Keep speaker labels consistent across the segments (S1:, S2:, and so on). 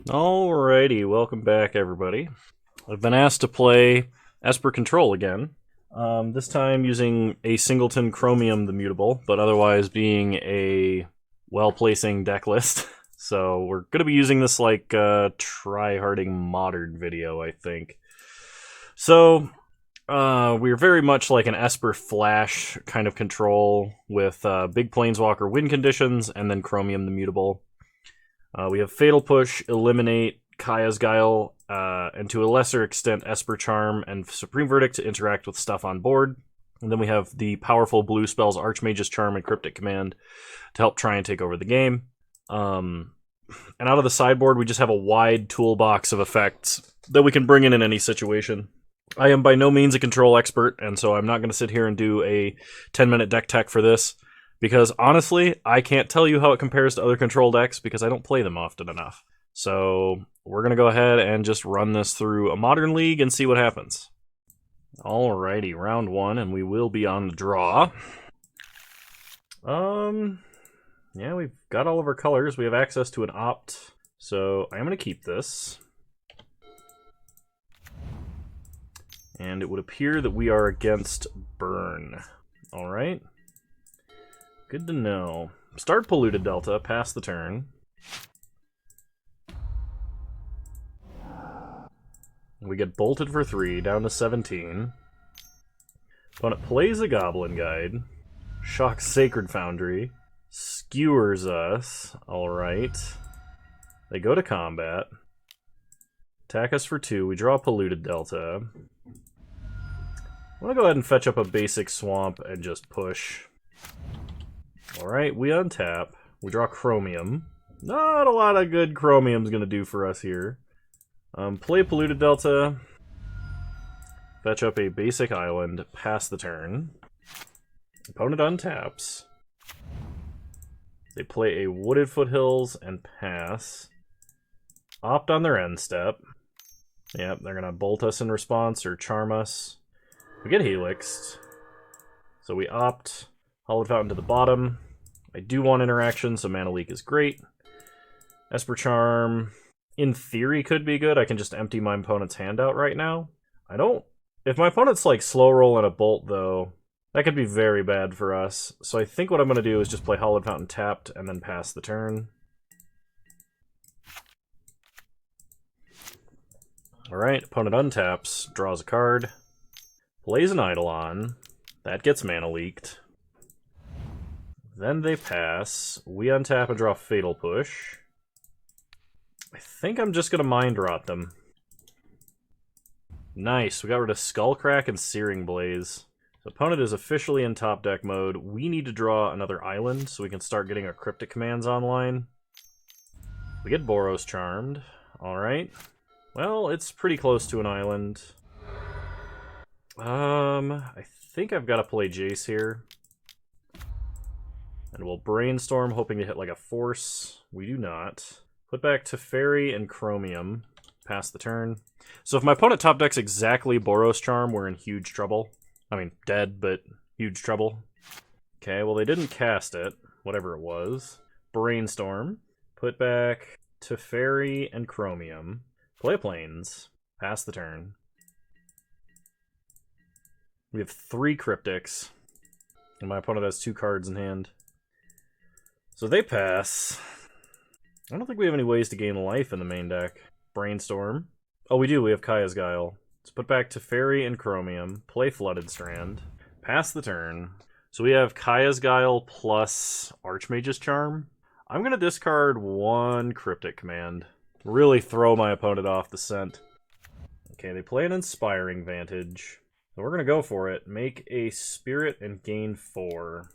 S1: Alrighty, welcome back, everybody. I've been asked to play Esper Control again. This time using a singleton Chromium the Mutable, but otherwise being a well-placing deck list. So we're going to be using this like Tryharding modern video, I think. So we're very much like an Esper Flash kind of control with big Planeswalker win conditions and then Chromium the Mutable. We have Fatal Push, Eliminate, Kaya's Guile, and to a lesser extent Esper Charm and Supreme Verdict to interact with stuff on board. And then we have the powerful blue spells Archmage's Charm and Cryptic Command to help try and take over the game. And out of the sideboard, we just have a wide toolbox of effects that we can bring in any situation. I am by no means a control expert, and so I'm not going to sit here and do a 10-minute deck tech for this. Because honestly, I can't tell you how it compares to other control decks because I don't play them often enough. So we're going to go ahead and just run this through a modern league and see what happens. Alrighty, round one, and we will be on the draw. Yeah, we've got all of our colors. We have access to an opt, so I'm going to keep this. And it would appear that we are against burn. Alright. Good to know. Start Polluted Delta, pass the turn. We get bolted for 3, down to 17. Opponent plays a Goblin Guide. Shocks Sacred Foundry. Skewers us. Alright. They go to combat. Attack us for 2. We draw Polluted Delta. I'm going to go ahead and fetch up a basic Swamp and just push. Alright, we untap. We draw Chromium. Not a lot of good Chromium's gonna do for us here. Play Polluted Delta. Fetch up a basic island. Pass the turn. Opponent untaps. They play a Wooded Foothills and pass. Opt on their end step. Yep, they're gonna bolt us in response or charm us. We get Helixed. So we opt. Hollowed Fountain to the bottom. I do want interaction, so Mana Leak is great. Esper Charm, in theory, could be good. I can just empty my opponent's hand out right now. I don't... If my opponent's like slow roll and a bolt, though, that could be very bad for us. So I think what I'm going to do is just play Hollowed Fountain tapped and then pass the turn. Alright, opponent untaps, draws a card, plays an Eidolon. That gets Mana Leaked. Then they pass. We untap and draw Fatal Push. I think I'm just going to Mind Rot them. Nice. We got rid of Skullcrack and Searing Blaze. The opponent is officially in top deck mode. We need to draw another island so we can start getting our Cryptic Commands online. We get Boros Charmed. Alright. Well, it's pretty close to an island. I think I've got to play Jace here. And we'll Brainstorm, hoping to hit like a Force. We do not. Put back Teferi and Chromium. Pass the turn. So if my opponent top decks exactly Boros Charm, we're in huge trouble. I mean, dead, but huge trouble. Okay, well they didn't cast it, whatever it was. Brainstorm. Put back Teferi and Chromium. Play Plains. Pass the turn. We have 3 Cryptics. And my opponent has 2 cards in hand. So they pass. I don't think we have any ways to gain life in the main deck. Brainstorm. Oh, we do. We have Kaya's Guile. Let's put back Teferi and Chromium. Play Flooded Strand. Pass the turn. So we have Kaya's Guile plus Archmage's Charm. I'm going to discard 1 Cryptic Command. Really throw my opponent off the scent. Okay, they play an Inspiring Vantage. So we're going to go for it. Make a Spirit and gain 4.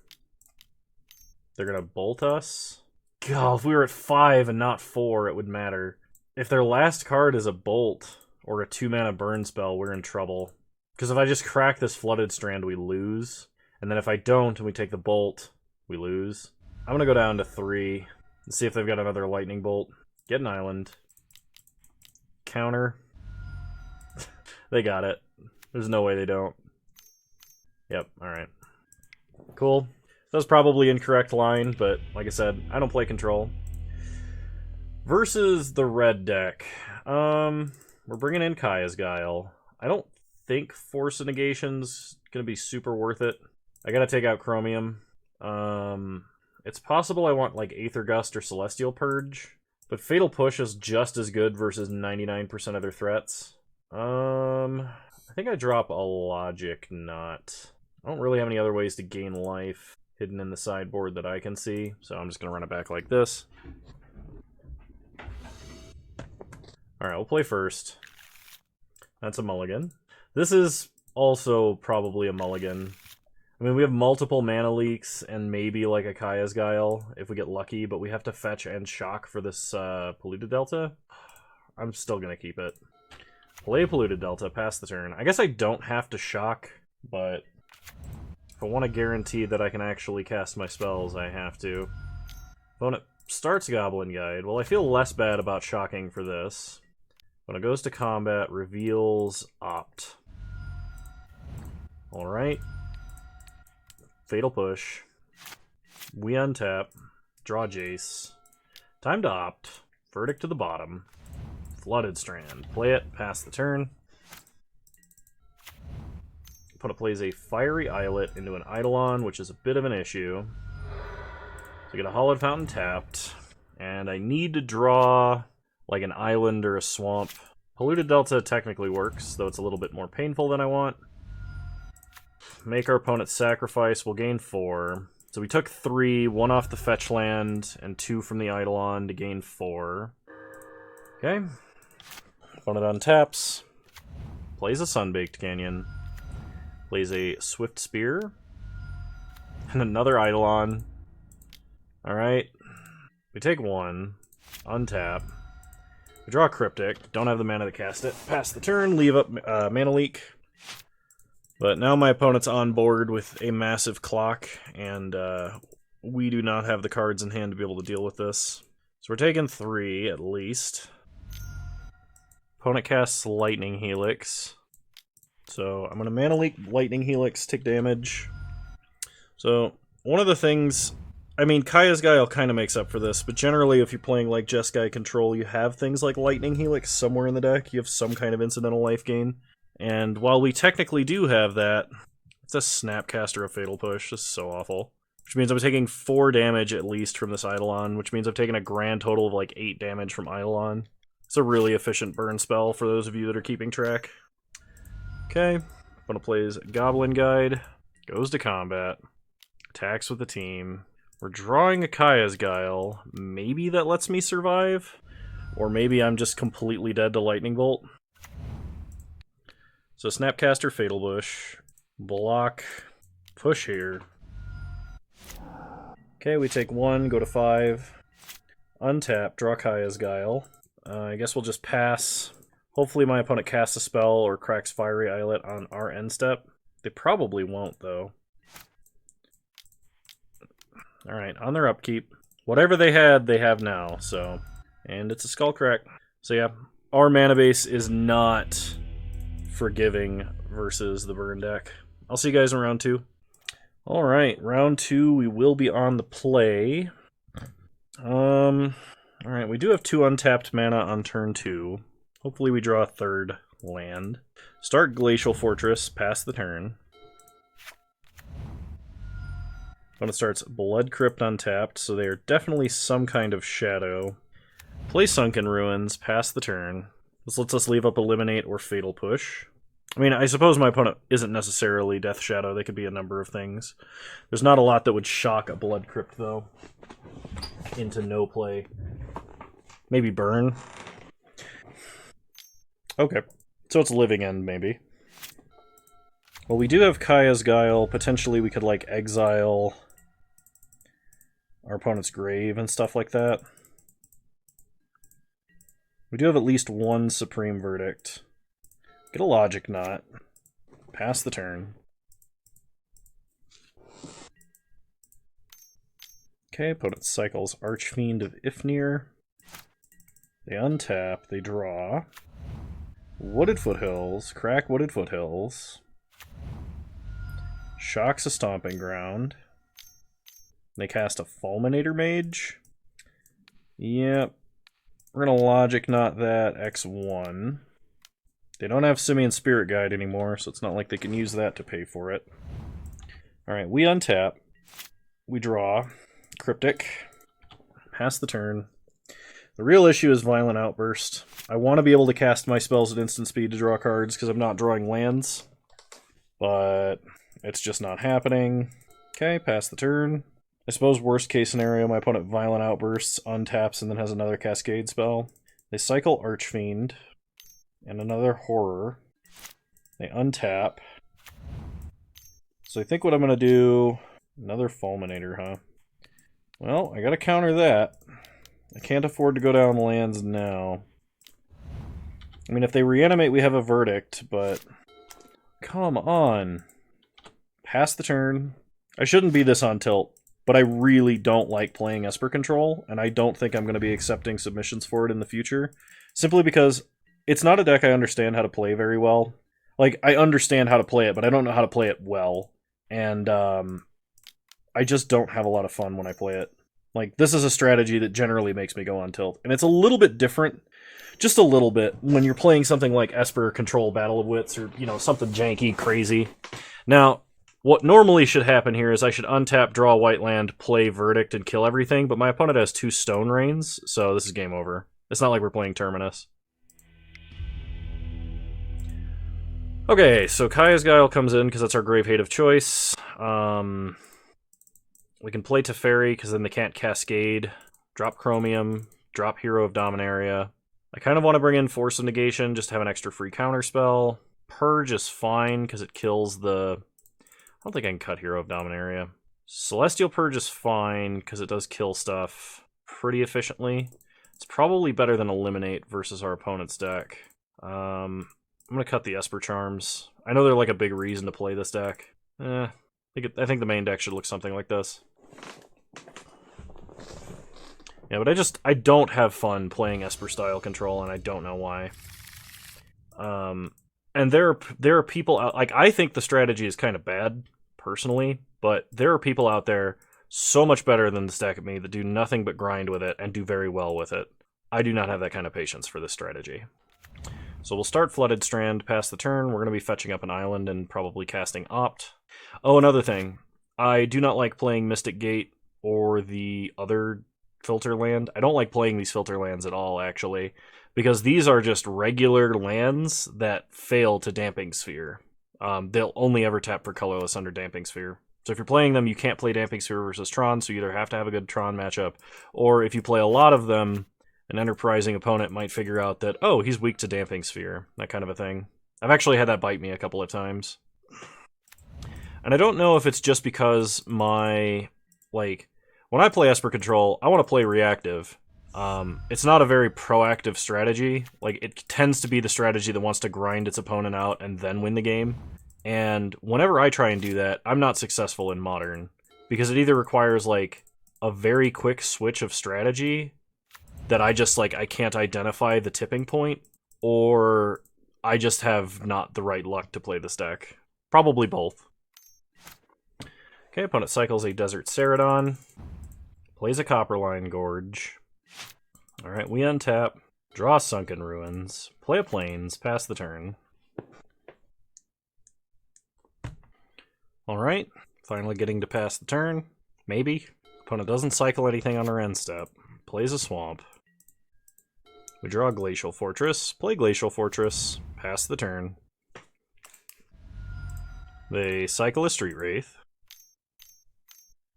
S1: They're going to bolt us. God, if we were at 5 and not 4, it would matter. If their last card is a bolt or a 2-mana burn spell, we're in trouble. Because if I just crack this Flooded Strand, we lose. And then if I don't and we take the bolt, we lose. I'm going to go down to 3 and see if they've got another Lightning Bolt. Get an island. Counter. They got it. There's no way they don't. Yep, alright. Cool. That was probably incorrect line, but like I said, I don't play control. Versus the red deck. We're bringing in Kaya's Guile. I don't think Force of Negation's gonna be super worth it. I gotta take out Chromium. It's possible I want like Aether Gust or Celestial Purge, but Fatal Push is just as good versus 99% of their threats. I think I drop a Logic Knot. I don't really have any other ways to gain life hidden in the sideboard that I can see, so I'm just gonna run it back like this. Alright, we'll play first. That's a mulligan. This is also probably a mulligan. I mean, we have multiple mana leaks and maybe like a Kaya's Guile if we get lucky, but we have to fetch and shock for this Polluted Delta. I'm still going to keep it. Play Polluted Delta, pass the turn. I guess I don't have to shock, but if I want to guarantee that I can actually cast my spells, I have to. Opponent starts Goblin Guide. Well, I feel less bad about shocking for this. When it goes to combat, reveals Opt. Alright. Fatal Push. We untap. Draw Jace. Time to Opt. Verdict to the bottom. Flooded Strand. Play it, pass the turn. Opponent plays a Fiery Islet into an Eidolon, which is a bit of an issue. So I get a Hollowed Fountain tapped. And I need to draw like an island or a swamp. Polluted Delta technically works, though it's a little bit more painful than I want. Make our opponent sacrifice, we'll gain 4. So we took 3, 1 off the fetch land, and 2 from the Eidolon to gain 4. Okay. Opponent untaps. Plays a Sunbaked Canyon. Plays a Swift Spear. And another Eidolon. Alright. We take 1. Untap. We draw a Cryptic. Don't have the mana to cast it. Pass the turn, leave up Mana Leak. But now my opponent's on board with a massive clock, and we do not have the cards in hand to be able to deal with this. So we're taking 3, at least. Opponent casts Lightning Helix. So I'm going to Mana Leak Lightning Helix, take damage. So one of the things... I mean, Kaya's Guile kind of makes up for this, but generally if you're playing like Jeskai Control, you have things like Lightning Helix somewhere in the deck. You have some kind of incidental life gain. And while we technically do have that, it's a Snapcaster of Fatal Push. This is so awful. Which means I'm taking 4 damage at least from this Eidolon, which means I've taken a grand total of like 8 damage from Eidolon. It's a really efficient burn spell for those of you that are keeping track. Okay, opponent plays Goblin Guide, goes to combat, attacks with the team. We're drawing a Kaya's Guile. Maybe that lets me survive, or maybe I'm just completely dead to Lightning Bolt. So Snapcaster, Fatal Push, block, push here. Okay, we take 1, go to 5, untap, draw Kaya's Guile. I guess we'll just pass. Hopefully my opponent casts a spell or cracks Fiery Islet on our end step. They probably won't, though. Alright, on their upkeep. Whatever they had, they have now, so... And it's a Skullcrack. So yeah, our mana base is not forgiving versus the burn deck. I'll see you guys in round 2. Alright, round 2, we will be on the play. Alright, we do have 2 untapped mana on turn 2. Hopefully we draw a 3rd land. Start Glacial Fortress, pass the turn. When it starts Blood Crypt untapped, so they are definitely some kind of shadow. Play Sunken Ruins, pass the turn. This lets us leave up Eliminate or Fatal Push. I mean, I suppose my opponent isn't necessarily Death Shadow. They could be a number of things. There's not a lot that would shock a Blood Crypt, though, into no play. Maybe Burn. Okay, so it's Living End, maybe. Well, we do have Kaya's Guile. Potentially we could, like, exile our opponent's grave and stuff like that. We do have at least 1 Supreme Verdict. Get a Logic Knot. Pass the turn. Okay, opponent cycles Archfiend of Ifnir. They untap, they draw. Wooded Foothills, crack Wooded Foothills. Shocks a Stomping Ground. They cast a Fulminator Mage. Yep. We're going to logic not that X1. They don't have Simian Spirit Guide anymore, so it's not like they can use that to pay for it. Alright, we untap. We draw. Cryptic. Pass the turn. The real issue is Violent Outburst. I want to be able to cast my spells at instant speed to draw cards because I'm not drawing lands. But it's just not happening. Okay, pass the turn. I suppose worst case scenario, my opponent Violent Outbursts, untaps, and then has another Cascade spell. They cycle Archfiend and another Horror. They untap. So I think what I'm going to do... Another Fulminator, huh? Well, I gotta counter that. I can't afford to go down lands now. I mean, if they reanimate, we have a Verdict, but... Come on. Pass the turn. I shouldn't be this on tilt, but I really don't like playing Esper Control, and I don't think I'm going to be accepting submissions for it in the future. Simply because it's not a deck I understand how to play very well. Like, I understand how to play it, but I don't know how to play it well. And, I just don't have a lot of fun when I play it. Like, this is a strategy that generally makes me go on tilt. And it's a little bit different, just a little bit, when you're playing something like Esper Control Battle of Wits, or, you know, something janky, crazy. Now, what normally should happen here is I should untap, draw a white land, play Verdict, and kill everything, but my opponent has 2 Stone Rains, so this is game over. It's not like we're playing Terminus. Okay, so Kaya's Guile comes in, because that's our Grave Hate of choice. We can play Teferi, because then they can't Cascade. Drop Chromium. Drop Hero of Dominaria. I kind of want to bring in Force of Negation, just to have an extra free counter spell. Purge is fine, because it kills the... I don't think I can cut Hero of Dominaria. Celestial Purge is fine, because it does kill stuff pretty efficiently. It's probably better than Eliminate versus our opponent's deck. I'm going to cut the Esper Charms. I know they're like a big reason to play this deck. I think the main deck should look something like this. Yeah, but I don't have fun playing Esper style control, and I don't know why. And there are people out, like, I think the strategy is kind of bad, personally, but there are people out there so much better than this deck of me that do nothing but grind with it and do very well with it. I do not have that kind of patience for this strategy. So we'll start Flooded Strand, pass the turn. We're going to be fetching up an island and probably casting Opt. Oh, another thing. I do not like playing Mystic Gate or the other filter land. I don't like playing these filter lands at all, actually, because these are just regular lands that fail to Damping Sphere. They'll only ever tap for colorless under Damping Sphere. So if you're playing them, you can't play Damping Sphere versus Tron, so you either have to have a good Tron matchup, or if you play a lot of them, an enterprising opponent might figure out that, oh, he's weak to Damping Sphere, that kind of a thing. I've actually had that bite me a couple of times. And I don't know if it's just because my, like, when I play Esper Control, I want to play reactive. It's not a very proactive strategy. Like, it tends to be the strategy that wants to grind its opponent out and then win the game. And whenever I try and do that, I'm not successful in Modern. Because it either requires, like, a very quick switch of strategy that I just, like, I can't identify the tipping point, or I just have not the right luck to play this deck. Probably both. Okay, opponent cycles a Desert Ceradon, plays a Copperline Gorge. Alright, we untap, draw Sunken Ruins, play a Plains, pass the turn. Alright, finally getting to pass the turn. Maybe. Opponent doesn't cycle anything on her end step. Plays a Swamp. We draw Glacial Fortress, play Glacial Fortress, pass the turn. They cycle a Street Wraith.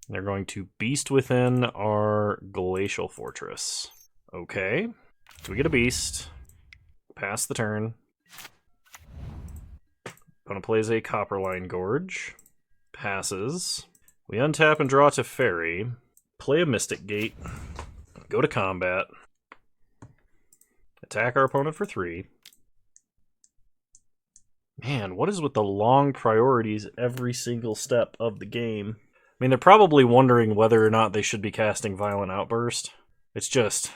S1: They're going to Beast Within our Glacial Fortress. Okay. So we get a Beast. Pass the turn. Opponent plays a Copperline Gorge. Passes. We untap and draw to Fairy. Play a Mystic Gate. Go to combat. Attack our opponent for 3. Man, what is with the long priorities every single step of the game? I mean, they're probably wondering whether or not they should be casting Violent Outburst. It's just,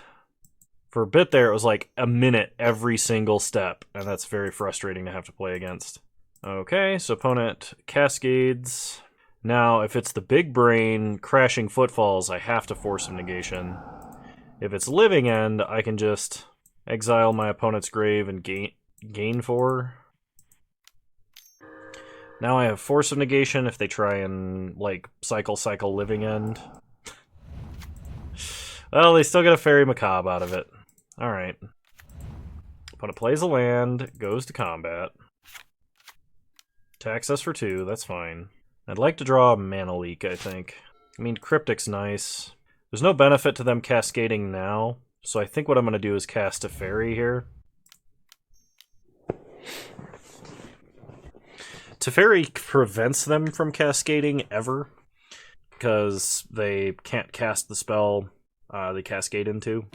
S1: for a bit there, it was like a minute every single step, and that's very frustrating to have to play against. Okay, so opponent Cascades. Now, if it's the big brain crashing footfalls, I have to force some negation. If it's living end, I can just exile my opponent's grave and gain 4. Now I have Force of Negation if they try and, like, cycle living end. Well, they still get a Fairy Macabre out of it. Alright. Opponent plays a land, goes to combat. Attacks us for 2, that's fine. I'd like to draw a Mana Leak, I think. I mean, Cryptic's nice. There's no benefit to them cascading now, so I think what I'm going to do is cast a Fairy here. Teferi prevents them from cascading ever, because they can't cast the spell they cascade into.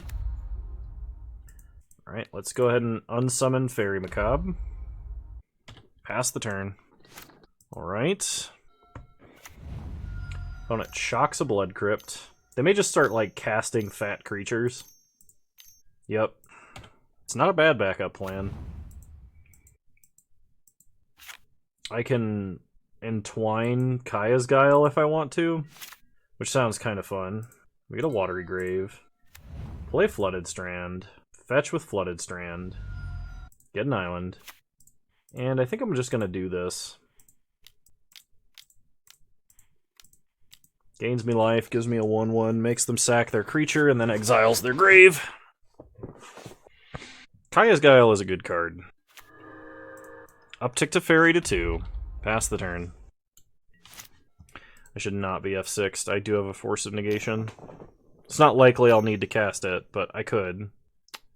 S1: Alright, let's go ahead and unsummon Fairy Macabre. Pass the turn. Alright. Opponent shocks a Blood Crypt. They may just start, like, casting fat creatures. Yep. It's not a bad backup plan. I can entwine Kaya's Guile if I want to, which sounds kind of fun. We get a Watery Grave. Play Flooded Strand. Fetch with Flooded Strand. Get an island. And I think I'm just going to do this. Gains me life, gives me a 1/1, makes them sack their creature, and then exiles their grave. Kaya's Guile is a good card. Uptick to Fairy to 2. Pass the turn. I should not be F6'd. I do have a Force of Negation. It's not likely I'll need to cast it, but I could.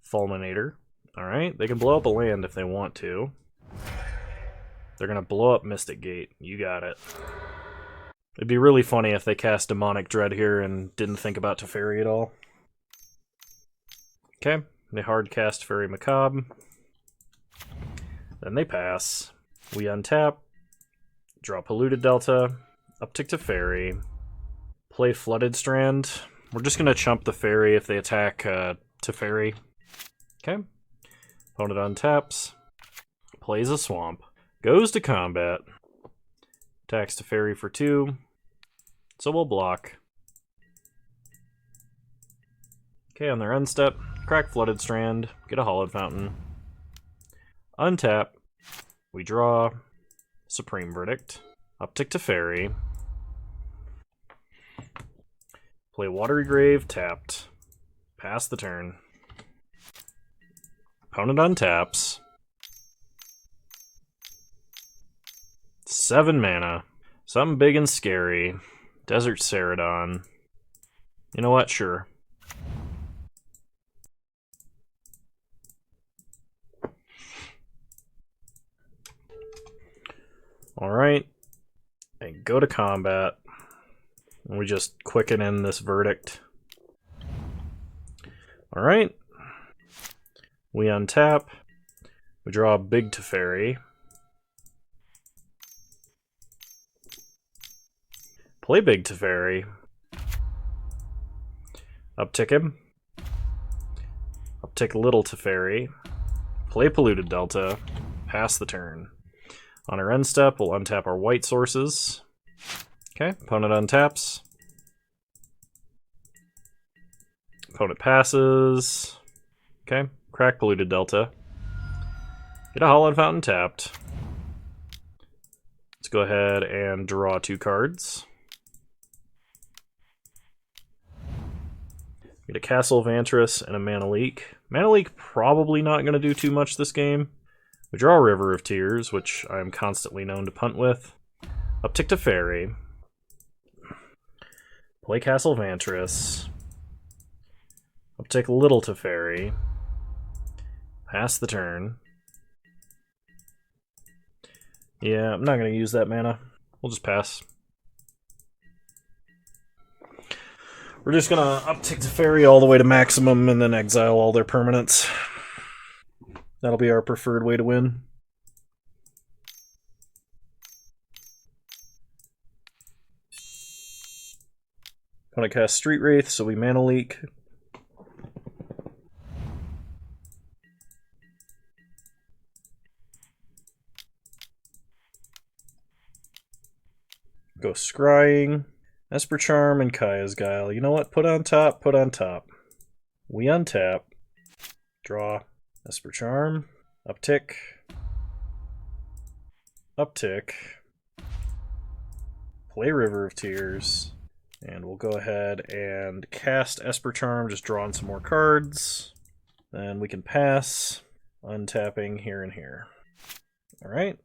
S1: Fulminator. Alright, they can blow up a land if they want to. They're gonna blow up Mystic Gate. You got it. It'd be really funny if they cast Demonic Dread here and didn't think about Teferi at all. Okay, they hard cast Fairy Macabre. Then they pass. We untap. Draw Polluted Delta. Uptick to Fairy. Play Flooded Strand. We're just going to chump the Fairy if they attack Teferi. Okay. Opponent untaps. Plays a Swamp. Goes to combat. Attacks Teferi for 2. So we'll block. Okay, on their end step, crack Flooded Strand, get a Hollowed Fountain. Untap. We draw Supreme Verdict. Uptick to Fairy. Play Watery Grave, tapped. Pass the turn. Opponent untaps. 7 mana. Something big and scary. Desert Ceradon. You know what? Sure. Alright. And go to combat. And we just quicken in this verdict. Alright. We untap. We draw a big Teferi. Play big Teferi. Uptick him. Uptick little Teferi. Play Polluted Delta. Pass the turn. On our end step, we'll untap our white sources. Okay, opponent untaps. Opponent passes. Okay, crack Polluted Delta. Get a Hollowed Fountain tapped. Let's go ahead and draw 2 cards. Get a Castle of Antris and a Mana Leak. Mana Leak probably not going to do too much this game. We draw a River of Tears, which I'm constantly known to punt with. Uptick to Fairy. Play Castle of Antris. Uptick little Teferi. Pass the turn. Yeah, I'm not going to use that mana. We'll just pass. We're just going to uptick Teferi all the way to maximum and then exile all their permanents. That'll be our preferred way to win. Gonna cast Street Wraith, so we Mana Leak. Go Scrying, Esper Charm, and Kaya's Guile. You know what? Put on top, put on top. We untap. Draw. Esper Charm. Uptick. Uptick. Play River of Tears. And we'll go ahead and cast Esper Charm, just drawing some more cards. Then we can pass, untapping here and here. Alright.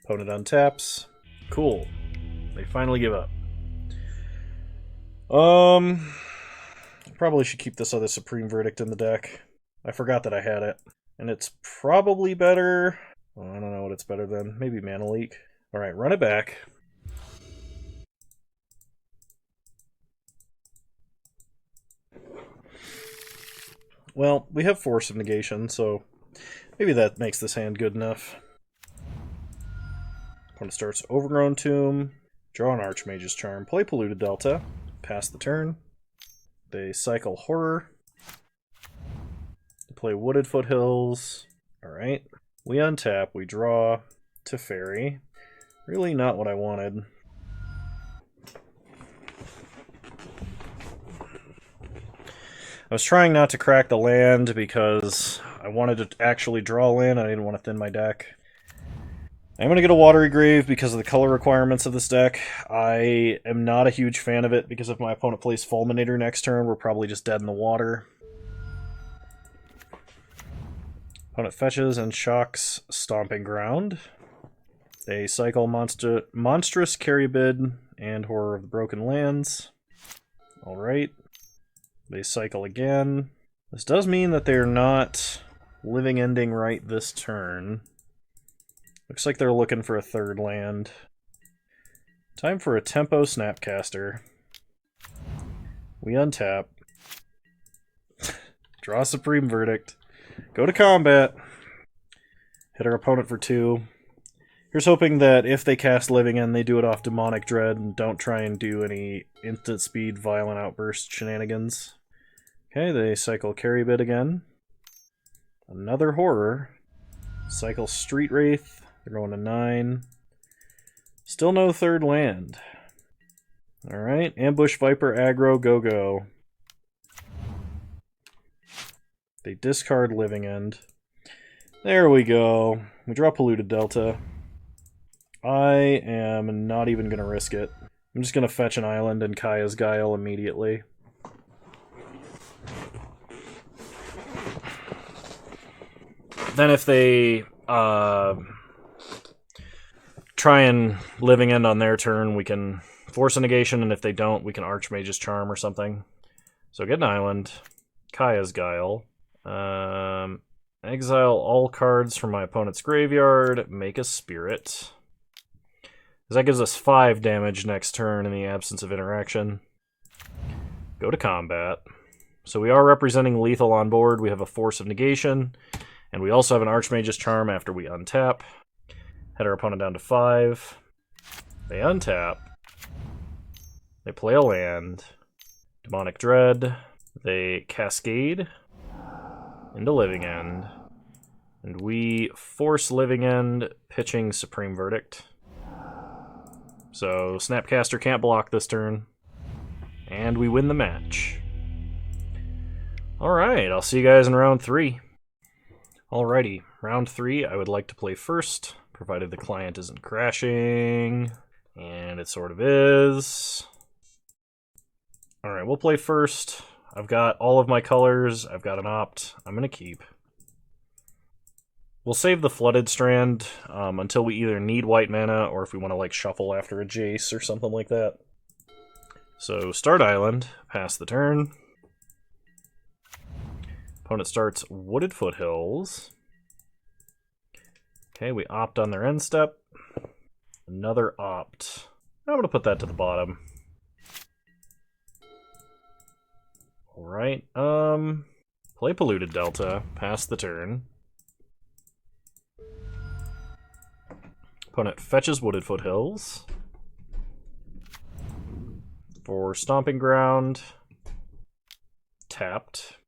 S1: Opponent untaps. Cool. They finally give up. Probably should keep this other Supreme Verdict in the deck. I forgot that I had it. And it's probably better... Well, I don't know what it's better than. Maybe Mana Leak. Alright, run it back. Well, we have Force of Negation, so maybe that makes this hand good enough. Opponent starts Overgrown Tomb, draw an Archmage's Charm, play Polluted Delta, pass the turn. They cycle Horror. They play Wooded Foothills. Alright. We untap, we draw Teferi. Really not what I wanted. I was trying not to crack the land because I wanted to actually draw land. I didn't want to thin my deck. I'm going to get a Watery Grave because of the color requirements of this deck. I am not a huge fan of it because if my opponent plays Fulminator next turn, we're probably just dead in the water. Opponent fetches and shocks Stomping Ground. They cycle Monstrous Caribid and Horror of the Broken Lands. Alright. They cycle again. This does mean that they're not living ending right this turn. Looks like they're looking for a third land. Time for a Tempo Snapcaster. We untap. Draw Supreme Verdict. Go to combat. Hit our opponent for 2. Here's hoping that if they cast Living End, they do it off Demonic Dread and don't try and do any instant speed, violent outburst shenanigans. Okay, they cycle Caribid again. Another Horror. Cycle Street Wraith. They're going to 9. Still no third land. Alright, Ambush Viper, aggro, go. They discard Living End. There we go. We draw Polluted Delta. I am not even going to risk it. I'm just going to fetch an island and Kaya's Guile immediately. Then if they try and Living End on their turn, we can force a negation, and if they don't, we can Archmage's Charm or something. So get an island, Kaya's Guile, exile all cards from my opponent's graveyard, make a spirit. That gives us 5 damage next turn in the absence of interaction. Go to combat. So we are representing lethal on board. We have a Force of Negation, and we also have an Archmage's Charm after we untap. Head our opponent down to 5. They untap. They play a land. Demonic Dread. They cascade into Living End. And we force Living End, pitching Supreme Verdict. So Snapcaster can't block this turn. And we win the match. Alright, I'll see you guys in round 3. Alrighty, round 3 I would like to play first, provided the client isn't crashing. And it sort of is. Alright, we'll play first. I've got all of my colors. I've got an opt. I'm going to keep. We'll save the Flooded Strand until we either need white mana or if we want to like shuffle after a Jace or something like that. So start island, pass the turn. Opponent starts Wooded Foothills. Okay, we opt on their end step. Another opt. I'm going to put that to the bottom. Alright, play Polluted Delta, pass the turn. Opponent fetches Wooded Foothills. For Stomping Ground, tapped.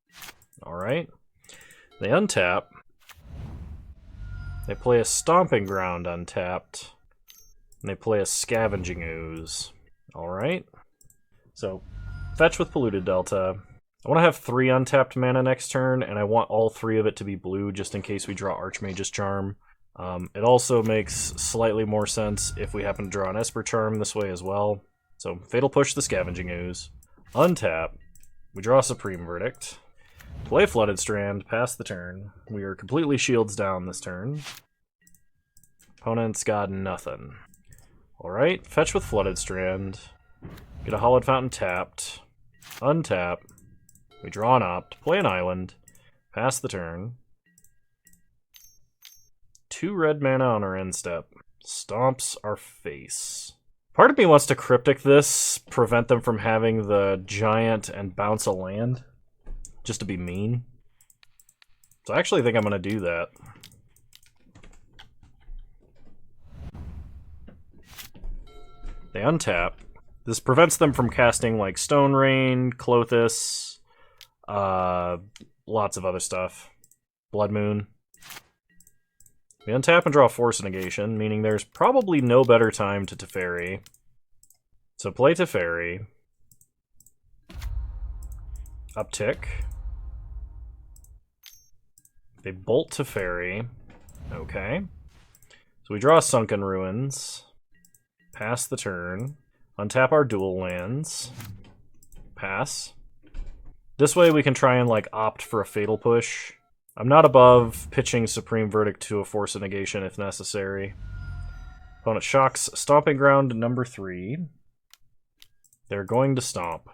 S1: Alright. They untap. They play a Stomping Ground untapped. And they play a Scavenging Ooze. Alright. So, fetch with Polluted Delta. I want to have 3 untapped mana next turn, and I want all 3 of it to be blue just in case we draw Archmage's Charm. It also makes slightly more sense if we happen to draw an Esper Charm this way as well. So, Fatal Push the Scavenging Ooze. Untap. We draw Supreme Verdict. Play Flooded Strand, pass the turn. We are completely shields down this turn. Opponent's got nothing. Alright, fetch with Flooded Strand. Get a Hollowed Fountain tapped. Untap. We draw an Opt. Play an island. Pass the turn. 2 red mana on our end step. Stomps our face. Part of me wants to Cryptic this, prevent them from having the giant and bounce a land. Just to be mean. So I actually think I'm going to do that. They untap. This prevents them from casting like Stone Rain, Clothis, lots of other stuff. Blood Moon. We untap and draw Force Negation, meaning there's probably no better time to Teferi. So play Teferi. Uptick. They bolt Teferi. Okay. So we draw Sunken Ruins. Pass the turn. Untap our dual lands. Pass. This way we can try and like opt for a Fatal Push. I'm not above pitching Supreme Verdict to a Force of Negation if necessary. Opponent shocks Stomping Ground number 3. They're going to stomp.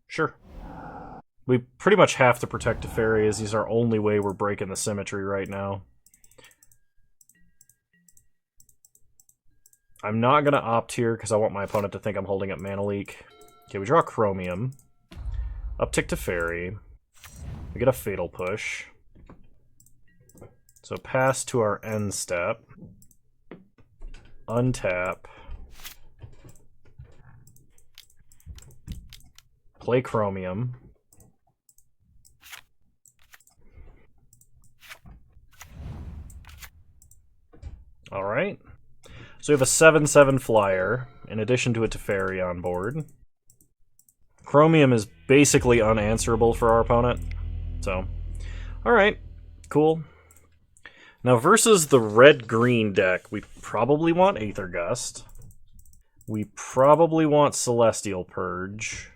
S1: Sure. We pretty much have to protect Teferi, as he's our only way we're breaking the symmetry right now. I'm not going to opt here because I want my opponent to think I'm holding up Mana Leak. Okay, we draw Chromium. Uptick Teferi. We get a Fatal Push. So pass to our end step. Untap. Play Chromium. Alright. So we have a 7/7 flyer, in addition to a Teferi on board. Chromium is basically unanswerable for our opponent. So, alright, cool. Now versus the red-green deck, we probably want Aether Gust. We probably want Celestial Purge.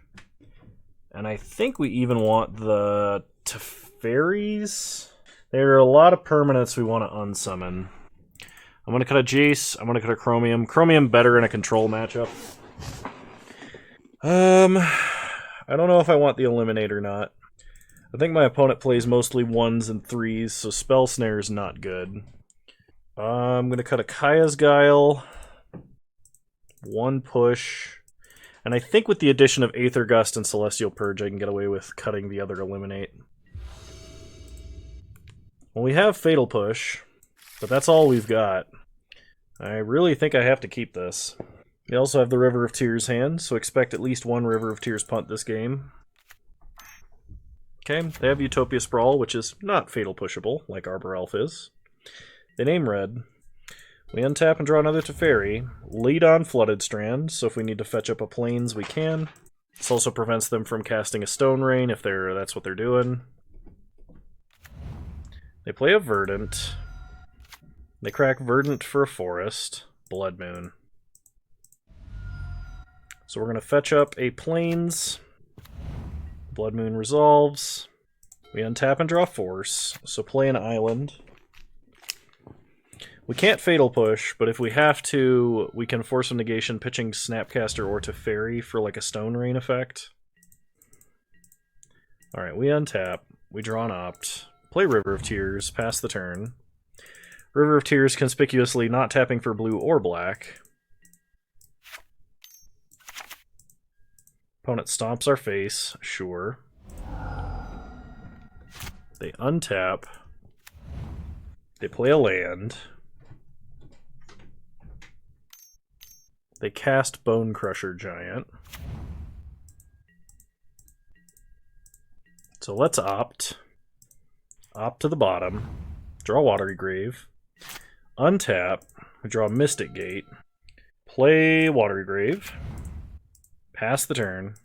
S1: And I think we even want the Teferis. There are a lot of permanents we want to unsummon. I'm going to cut a Jace. I'm going to cut a Chromium. Chromium better in a control matchup. I don't know if I want the Eliminate or not. I think my opponent plays mostly 1s and 3s, so Spell Snare is not good. I'm going to cut a Kaya's Guile. 1 push. And I think with the addition of Aether Gust and Celestial Purge, I can get away with cutting the other Eliminate. Well, we have Fatal Push, but that's all we've got. I really think I have to keep this. We also have the River of Tears hand, so expect at least 1 River of Tears punt this game. Okay, they have Utopia Sprawl, which is not Fatal Pushable, like Arbor Elf is. They name red. We untap and draw another Teferi. Lead on Flooded Strand, so if we need to fetch up a Plains, we can. This also prevents them from casting a Stone Rain if that's what they're doing. They play a Verdant. They crack Verdant for a Forest. Blood Moon. So we're going to fetch up a Plains. Blood Moon resolves. We untap and draw Force, so play an Island. We can't Fatal Push, but if we have to, we can Force of Negation pitching Snapcaster or Teferi for like a Stone Rain effect. Alright, we untap. We draw an Opt. Play River of Tears, pass the turn. River of Tears conspicuously not tapping for blue or black. Opponent stomps our face, sure. They untap. They play a land. They cast Bone Crusher Giant. So let's opt. Opt to the bottom. Draw Watery Grave. Untap. We draw Mystic Gate. Play Watery Grave. Pass the turn.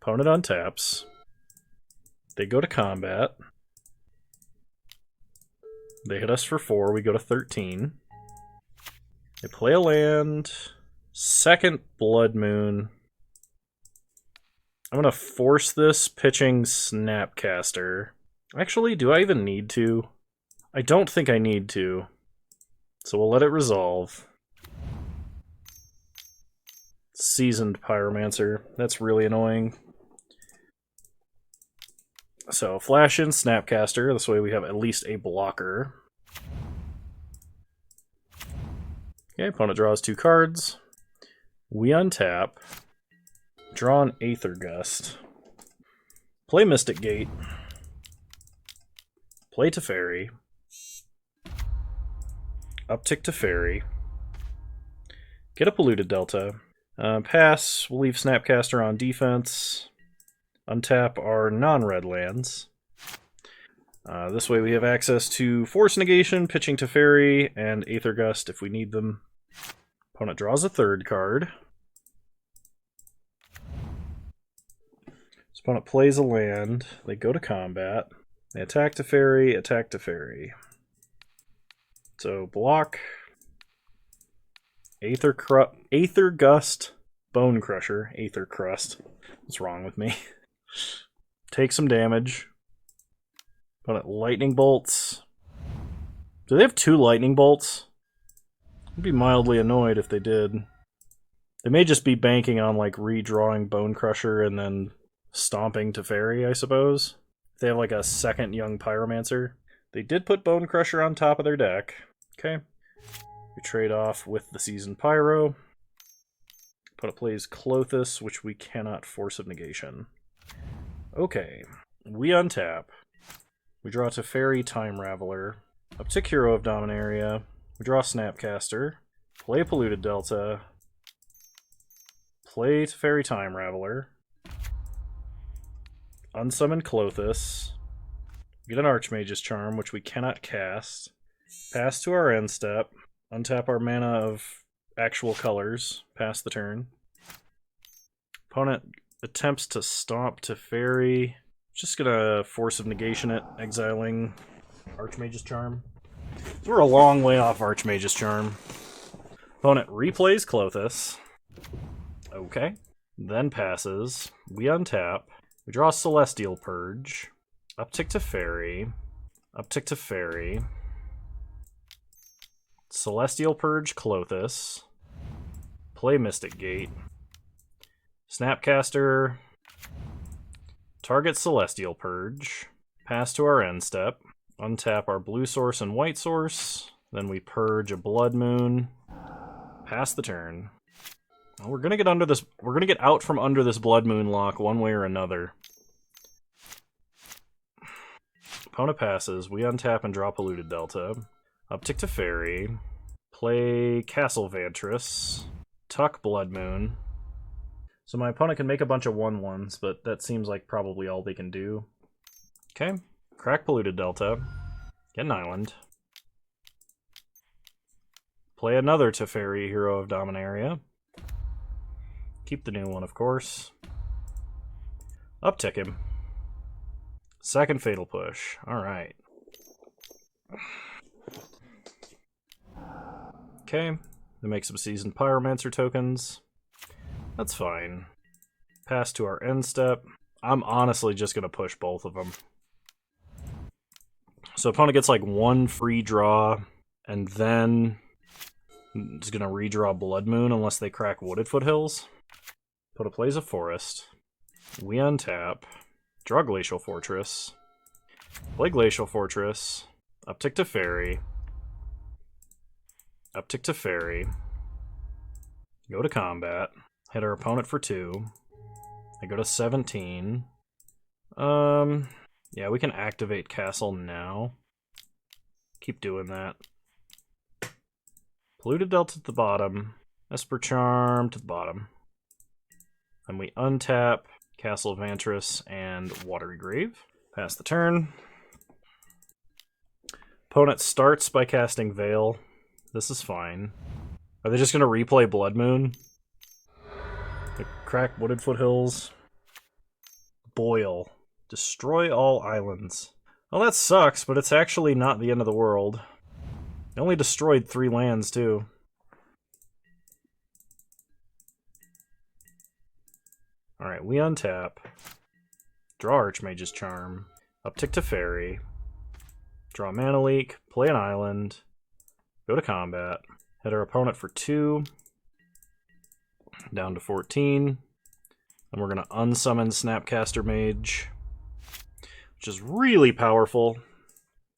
S1: Opponent untaps. They go to combat. They hit us for 4. We go to 13. They play a land. Second Blood Moon. I'm going to force this pitching Snapcaster. Actually, do I even need to? I don't think I need to. So we'll let it resolve. Seasoned Pyromancer. That's really annoying. So, flash in Snapcaster. This way we have at least a blocker. Okay, opponent draws 2 cards. We untap. Draw an Aether Gust. Play Mystic Gate. Play Teferi. Uptick Teferi. Get a Polluted Delta. Pass. We'll leave Snapcaster on defense. Untap our non-red lands. This way we have access to Force Negation, Pitching Teferi, and Aether Gust if we need them. Opponent draws a 3rd card. This opponent plays a land. They go to combat. They attack Teferi, attack Teferi. So block. Aether Gust, Bone Crusher, Aether Crust. What's wrong with me? Take some damage. Opponent Lightning Bolts. Do they have 2 Lightning Bolts? I'd be mildly annoyed if they did. They may just be banking on like redrawing Bone Crusher and then stomping Teferi, I suppose. If they have like a second young Pyromancer. They did put Bone Crusher on top of their deck. Okay. We trade off with the Seasoned Pyro. Opponent plays Clothis, which we cannot force of negation. Okay. We untap. We draw Teferi Time Raveler. Uptick Hero of Dominaria. We draw Snapcaster. Play Polluted Delta. Play Teferi Time Raveler. Unsummon Clothis. Get an Archmage's Charm, which we cannot cast. Pass to our end step. Untap our mana of actual colors. Pass the turn. Opponent attempts to stomp Teferi. Just gonna Force of Negation it, exiling Archmage's Charm. So we're a long way off Archmage's Charm. Opponent replays Clothis. Okay. Then passes. We untap. We draw Celestial Purge. Uptick Teferi. Uptick Teferi. Celestial Purge Clothis. Play Mystic Gate. Snapcaster. Target Celestial Purge. Pass to our end step. Untap our blue source and white source. Then we purge a Blood Moon. Pass the turn. Well, we're gonna get under this. We're gonna get out from under this Blood Moon lock one way or another. Opponent passes. We untap and draw Polluted Delta. Uptick Teferi. Play Castle Vantress. Tuck Blood Moon. So my opponent can make a bunch of 1/1s, but that seems like probably all they can do. Okay. Crack Polluted Delta. Get an island. Play another Teferi, Hero of Dominaria. Keep the new one, of course. Uptick him. Second Fatal Push. Alright. Okay. They make some Seasoned Pyromancer tokens. That's fine. Pass to our end step. I'm honestly just going to push both of them. So opponent gets like 1 free draw, and then is going to redraw Blood Moon unless they crack Wooded Foothills. Opponent plays a forest. We untap. Draw Glacial Fortress. Play Glacial Fortress. Uptick Teferi. Uptick Teferi. Go to combat. Hit our opponent for 2. I go to 17. Yeah, we can activate Castle now. Keep doing that. Polluted Delta to the bottom. Esper Charm to the bottom. Then we untap Castle Vantress and Watery Grave. Pass the turn. Opponent starts by casting Veil. This is fine. Are they just going to replay Blood Moon? They crack Wooded Foothills. Boil. Destroy all islands. Well, that sucks, but it's actually not the end of the world. It only destroyed 3 lands, too. Alright, we untap. Draw Archmage's Charm. Uptick to Fairy. Draw a Mana Leak. Play an island. Go to combat. Hit our opponent for 2. Down to 14. And we're going to unsummon Snapcaster Mage, which is really powerful.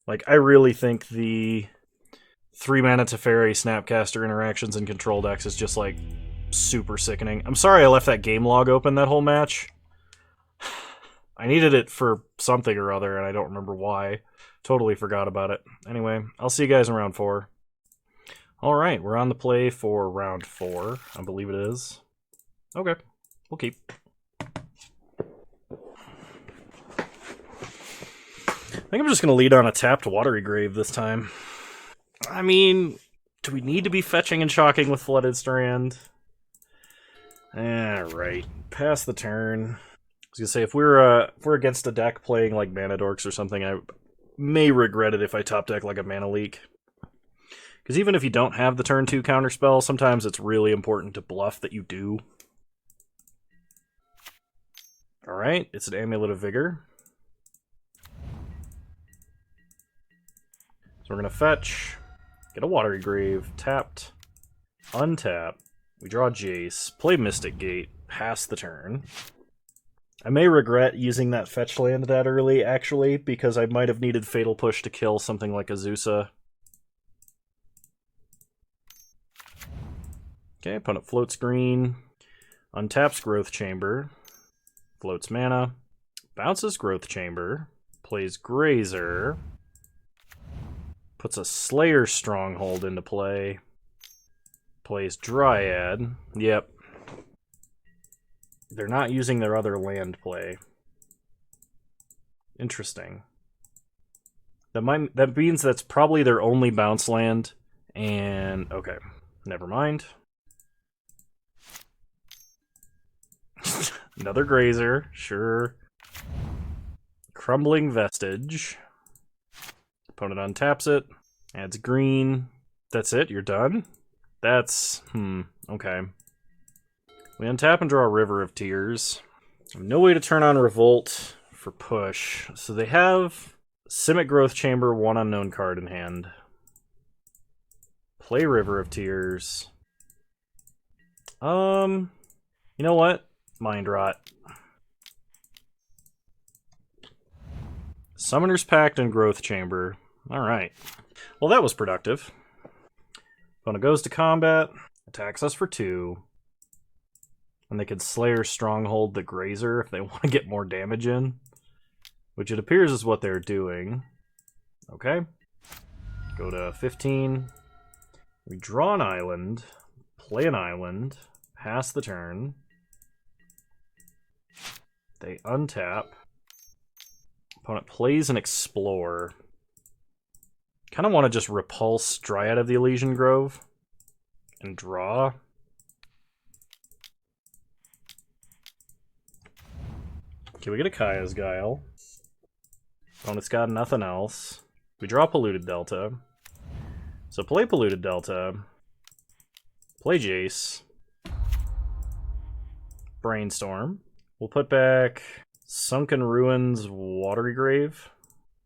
S1: Like, I really think the 3 mana Teferi Snapcaster interactions in control decks is just, like, super sickening. I'm sorry I left that game log open that whole match. I needed it for something or other, and I don't remember why. Totally forgot about it. Anyway, I'll see you guys in round 4. Alright, we're on the play for round 4. I believe it is. Okay, we'll keep. I think I'm just going to lead on a tapped Watery Grave this time. I mean, do we need to be fetching and shocking with Flooded Strand? Right. Pass the turn. I was going to say, if we're against a deck playing like Mana Dorks or something, I may regret it if I top deck like a Mana Leak. Because even if you don't have the turn 2 counterspell, sometimes it's really important to bluff that you do. Alright, it's an Amulet of Vigor. So we're going to fetch, get a Watery Grave, tapped, untap, we draw Jace, play Mystic Gate, pass the turn. I may regret using that fetch land that early, actually, because I might have needed Fatal Push to kill something like Azusa. Okay, opponent floats green, untaps Growth Chamber, floats mana, bounces Growth Chamber, plays Grazer, puts a Slayer Stronghold into play, plays Dryad. Yep. They're not using their other land play. Interesting. That means that's probably their only bounce land, and okay, never mind. Another Grazer, sure. Crumbling Vestige. Opponent untaps it, adds green. That's it, you're done? That's, okay. We untap and draw a River of Tears. No way to turn on Revolt for push. So they have Simic Growth Chamber, 1 unknown card in hand. Play River of Tears. You know what? Mind Rot. Summoner's Pact and Growth Chamber. Alright. Well, that was productive. Opponent goes to combat, attacks us for 2. And they can Slayer Stronghold the Grazer if they want to get more damage in. Which it appears is what they're doing. Okay. Go to 15. We draw an island. Play an island. Pass the turn. They untap. Opponent plays an Explore. Kind of want to just repulse Dryad of the Elysian Grove. And draw. Okay, we get a Kaya's Guile. Opponent's got nothing else. We draw Polluted Delta. So play Polluted Delta. Play Jace. Brainstorm. We'll put back Sunken Ruins Watery Grave.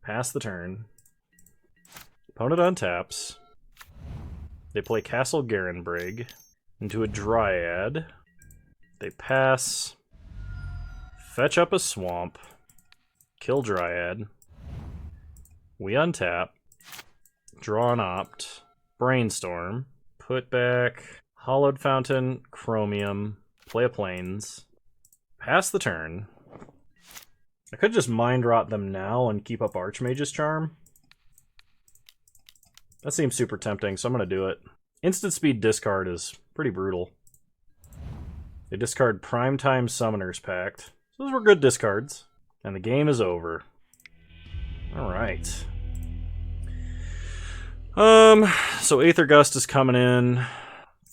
S1: Pass the turn. Opponent untaps. They play Castle Garenbrig into a Dryad. They pass. Fetch up a Swamp. Kill Dryad. We untap. Draw an Opt. Brainstorm. Put back Hollowed Fountain, Chromium. Play a Plains. Pass the turn. I could just Mind Rot them now and keep up Archmage's Charm. That seems super tempting, so I'm going to do it. Instant speed discard is pretty brutal. They discard Primetime Summoner's Pact. So those were good discards. And the game is over. Alright. So Aether Gust is coming in.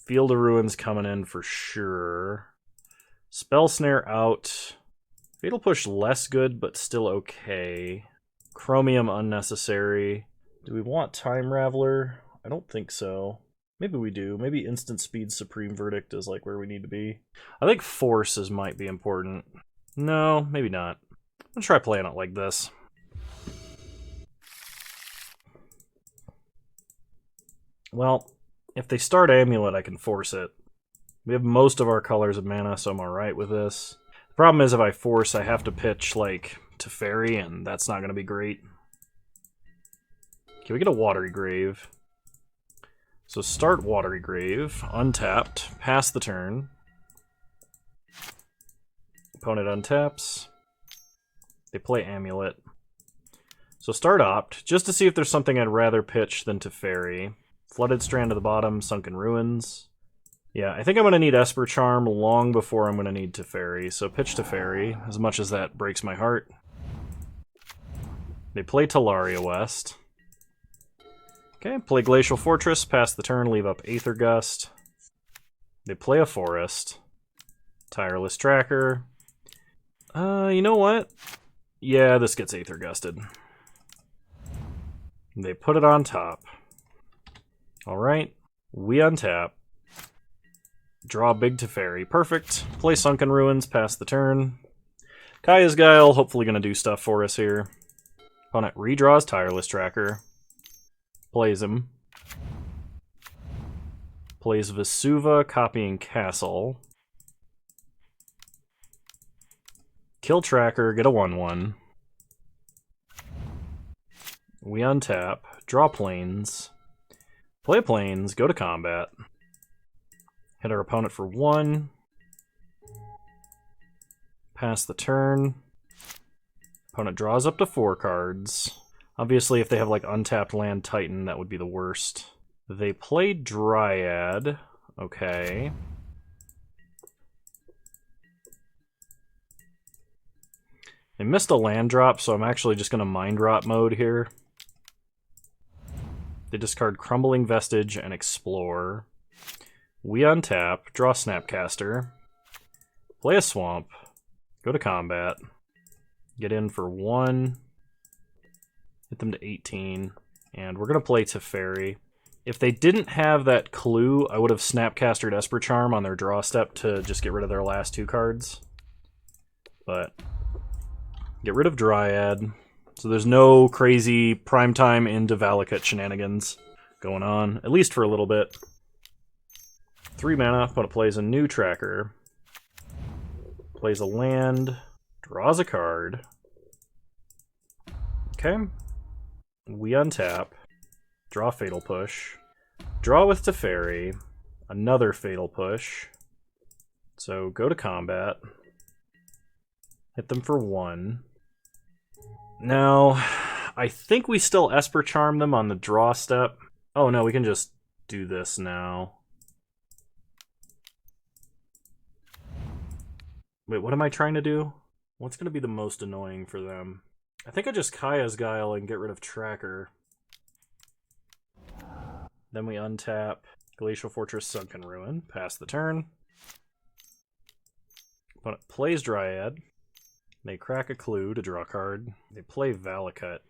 S1: Field of Ruins coming in for sure. Spell Snare out. I Fatal Push less good, but still okay. Chromium unnecessary. Do we want Time Raveler? I don't think so. Maybe we do. Maybe Instant Speed Supreme Verdict is like where we need to be. I think Forces might be important. No, maybe not. I'm gonna try playing it like this. Well, if they start Amulet, I can force it. We have most of our colors of mana, so I'm alright with this. The problem is if I force, I have to pitch, like, to Fairy, and that's not going to be great. Can we get a Watery Grave? So start Watery Grave, untapped, pass the turn. Opponent untaps. They play Amulet. So start Opt, just to see if there's something I'd rather pitch than to Fairy. Flooded Strand to the bottom, Sunken Ruins. Yeah, I think I'm going to need Esper Charm long before I'm going to need Teferi, so pitch Teferi, as much as that breaks my heart. They play Talaria West. Okay, play Glacial Fortress, pass the turn, leave up Aether Gust. They play a Forest. Tireless Tracker. You know what? Yeah, this gets Aether Gusted. They put it on top. Alright, we untap. Draw big Teferi. Perfect. Play Sunken Ruins, pass the turn. Kaya's Guile, hopefully going to do stuff for us here. Opponent redraws Tireless Tracker. Plays him. Plays Vesuva, copying Castle. Kill Tracker, get a 1/1. We untap. Draw Plains. Play Plains, go to combat. Hit our opponent for 1. Pass the turn. Opponent draws up to 4 cards. Obviously, if they have like untapped land Titan, that would be the worst. They play Dryad. Okay. They missed a land drop, so I'm actually just going to Mind Rot mode here. They discard Crumbling Vestige and Explore. We untap, draw Snapcaster, play a Swamp, go to combat, get in for 1, hit them to 18, and we're going to play Teferi. If they didn't have that clue, I would have Snapcastered Esper Charm on their draw step to just get rid of their last 2 cards. But get rid of Dryad, so there's no crazy primetime into Valakut shenanigans going on, at least for a little bit. 3 mana, opponent plays a new tracker, plays a land, draws a card. Okay. We untap, draw Fatal Push, draw with Teferi, another Fatal Push. So go to combat, hit them for 1. Now, I think we still Esper Charm them on the draw step. Oh no, we can just do this now. Wait, what am I trying to do? What's going to be the most annoying for them? I think I just Kaya's Guile and get rid of Tracker. Then we untap Glacial Fortress, Sunken Ruin, pass the turn. Opponent plays Dryad. They crack a clue to draw a card. They play Valakut.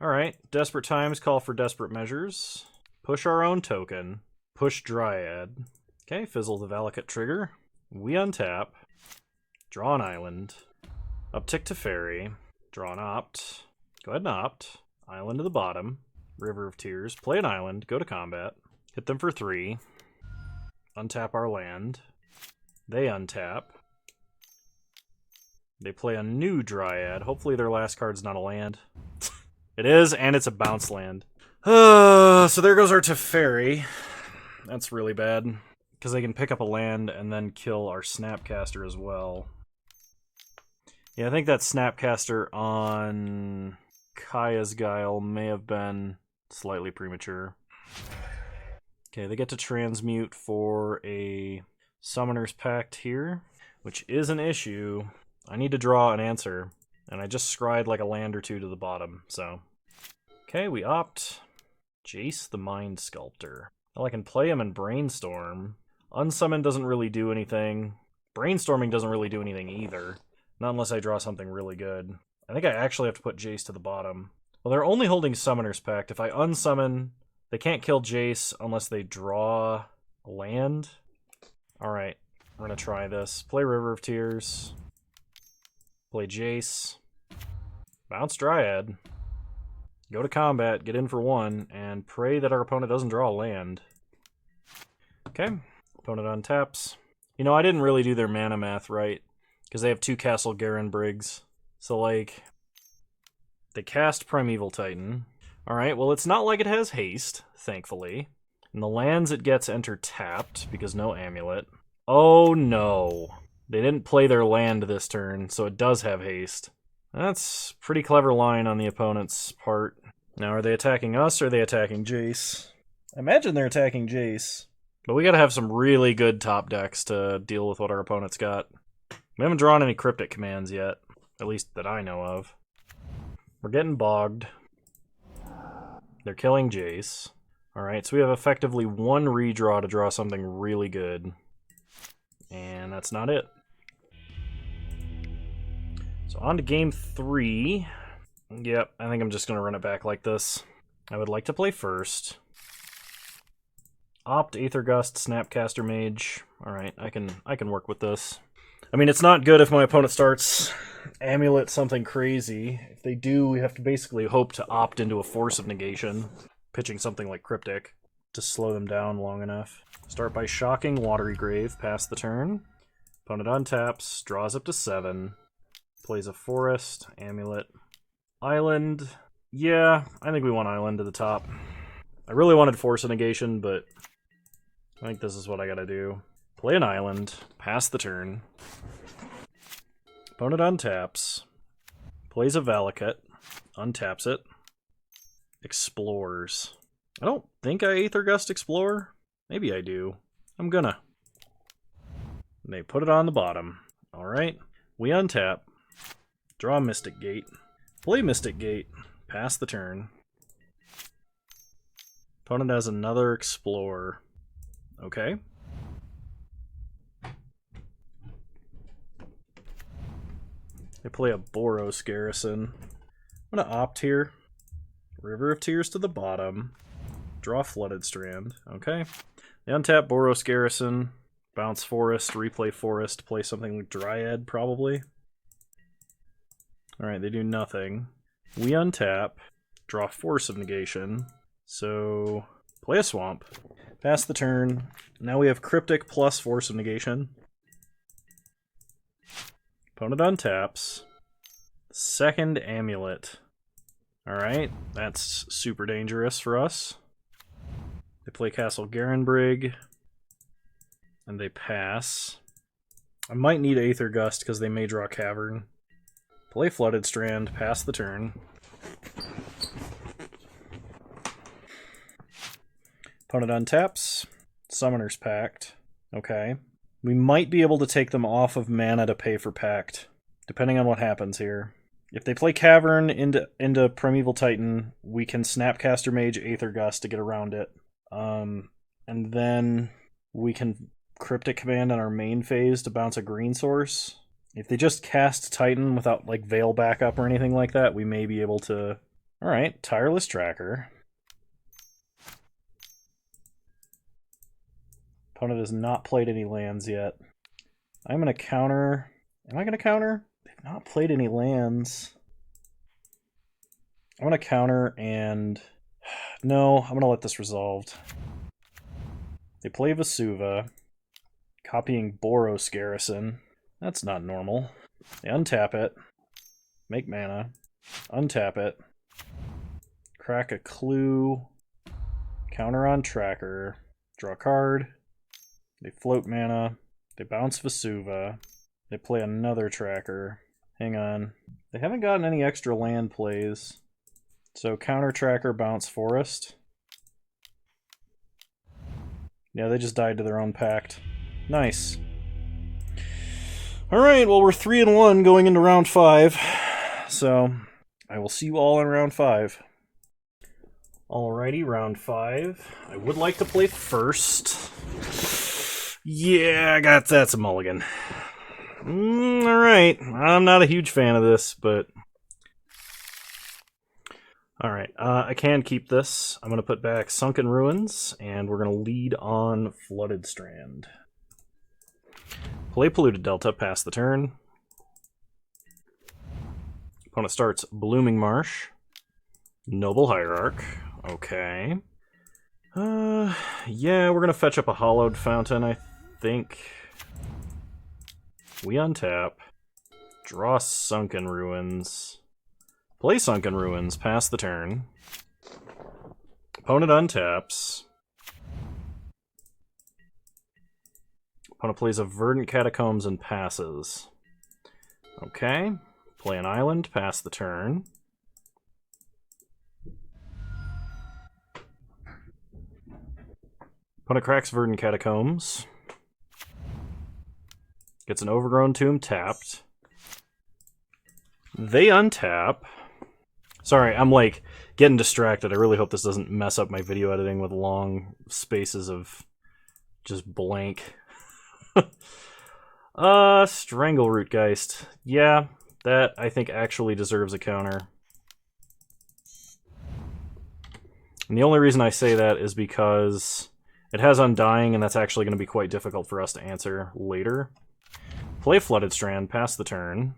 S1: Alright, desperate times call for desperate measures. Push our own token. Push Dryad. Okay, fizzle the Valakut trigger. We untap. Draw an island. Uptick Teferi. Draw an Opt. Go ahead and Opt. Island to the bottom. River of Tears. Play an island. Go to combat. Hit them for 3. Untap our land. They untap. They play a new Dryad. Hopefully their last card's not a land. It is, and it's a bounce land. So there goes our Teferi. That's really bad. Because they can pick up a land and then kill our Snapcaster as well. Yeah, I think that Snapcaster on Kaya's Guile may have been slightly premature. Okay, they get to transmute for a Summoner's Pact here, which is an issue. I need to draw an answer, and I just scried like a land or 2 to the bottom, so. Okay, we opt Jace the Mind Sculptor. Well, I can play him in Brainstorm. Unsummon doesn't really do anything. Brainstorming doesn't really do anything either. Not unless I draw something really good. I think I actually have to put Jace to the bottom. Well, they're only holding Summoner's Pact. If I unsummon, they can't kill Jace unless they draw a land. Alright, we're going to try this. Play River of Tears. Play Jace. Bounce Dryad. Go to combat, get in for 1, and pray that our opponent doesn't draw a land. Okay, opponent untaps. You know, I didn't really do their mana math right, because they have 2 Castle Garen Briggs. So, like, they cast Primeval Titan. Alright, well, it's not like it has haste, thankfully. And the lands it gets enter tapped, because no amulet. Oh no. They didn't play their land this turn, so it does have haste. That's a pretty clever line on the opponent's part. Now, are they attacking us, or are they attacking Jace? I imagine they're attacking Jace. But we gotta have some really good top decks to deal with what our opponent's got. We haven't drawn any Cryptic commands yet, at least that I know of. We're getting bogged. They're killing Jace. Alright, so we have effectively 1 redraw to draw something really good. And that's not it. So on to game 3. Yep, I think I'm just going to run it back like this. I would like to play first. Opt, Aether Gust, Snapcaster Mage. Alright, I can work with this. I mean, it's not good if my opponent starts Amulet something crazy. If they do, we have to basically hope to opt into a Force of Negation, pitching something like Cryptic to slow them down long enough. Start by shocking Watery Grave, pass the turn. Opponent untaps, draws up to 7. Plays a Forest, Amulet, Island. Yeah, I think we want Island to the top. I really wanted Force of Negation, but I think this is what I gotta do. Play an Island, pass the turn. Opponent untaps. Plays a Valakut, untaps it. Explores. I don't think I Aether Gust Explore. Maybe I do. I'm gonna. And they put it on the bottom. Alright. We untap. Draw Mystic Gate. Play Mystic Gate. Pass the turn. Opponent has another Explore. Okay. They play a Boros Garrison. I'm going to opt here. River of Tears to the bottom. Draw Flooded Strand. Okay. They untap Boros Garrison. Bounce Forest. Replay Forest. Play something like Dryad, probably. Alright, they do nothing. We untap. Draw Force of Negation. So, play a Swamp. Pass the turn. Now we have Cryptic plus Force of Negation. Opponent untaps. Second Amulet. Alright, that's super dangerous for us. They play Castle Garenbrig. And they pass. I might need Aether Gust because they may draw Cavern. Play Flooded Strand, pass the turn. Opponent untaps. Summoner's Pact. Okay. We might be able to take them off of mana to pay for Pact, depending on what happens here. If they play Cavern into Primeval Titan, we can Snapcaster Mage Aether Gust to get around it. And then we can Cryptic Command on our main phase to bounce a green source. If they just cast Titan without like Veil backup or anything like that, we may be able to... Alright, Tireless Tracker. Opponent has not played any lands yet. I'm going to counter... Am I going to counter? They've not played any lands. I'm going to counter and... No, I'm going to let this resolved. They play Vesuva, copying Boros Garrison. That's not normal. They untap it, make mana, untap it, crack a Clue, counter on Tracker, draw a card, they float mana, they bounce Vesuva, they play another Tracker. Hang on. They haven't gotten any extra land plays. So counter Tracker, bounce Forest. Yeah, they just died to their own pact. Nice. Alright, well we're 3-1 going into round 5. So, I will see you all in round 5. Alrighty, round 5. I would like to play first. Yeah, that's a mulligan. Alright, I'm not a huge fan of this, but... Alright, I can keep this. I'm going to put back Sunken Ruins, and we're going to lead on Flooded Strand. Play Polluted Delta, pass the turn. Opponent starts Blooming Marsh. Noble Hierarch. Okay. Yeah, we're going to fetch up a Hollowed Fountain, I think. We untap. Draw Sunken Ruins. Play Sunken Ruins, pass the turn. Opponent untaps. Opponent plays a Verdant Catacombs and passes. Okay. Play an island, pass the turn. Opponent cracks Verdant Catacombs. Gets an Overgrown Tomb tapped. They untap. Sorry, I'm like getting distracted. I really hope this doesn't mess up my video editing with long spaces of just blank. Strangleroot Geist. Yeah, that I think actually deserves a counter. And the only reason I say that is because it has Undying, and that's actually going to be quite difficult for us to answer later. Play Flooded Strand, pass the turn.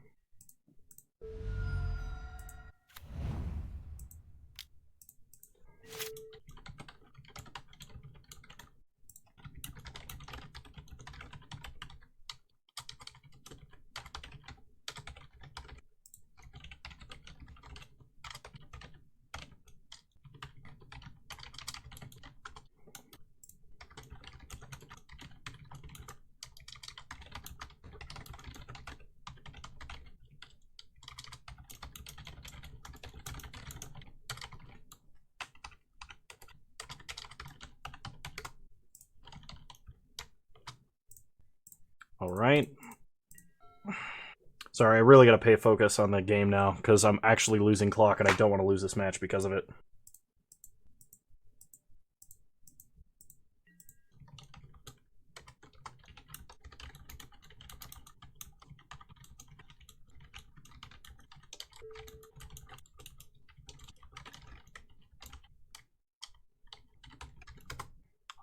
S1: Alright. Sorry, I really gotta pay focus on the game now, because I'm actually losing clock and I don't want to lose this match because of it.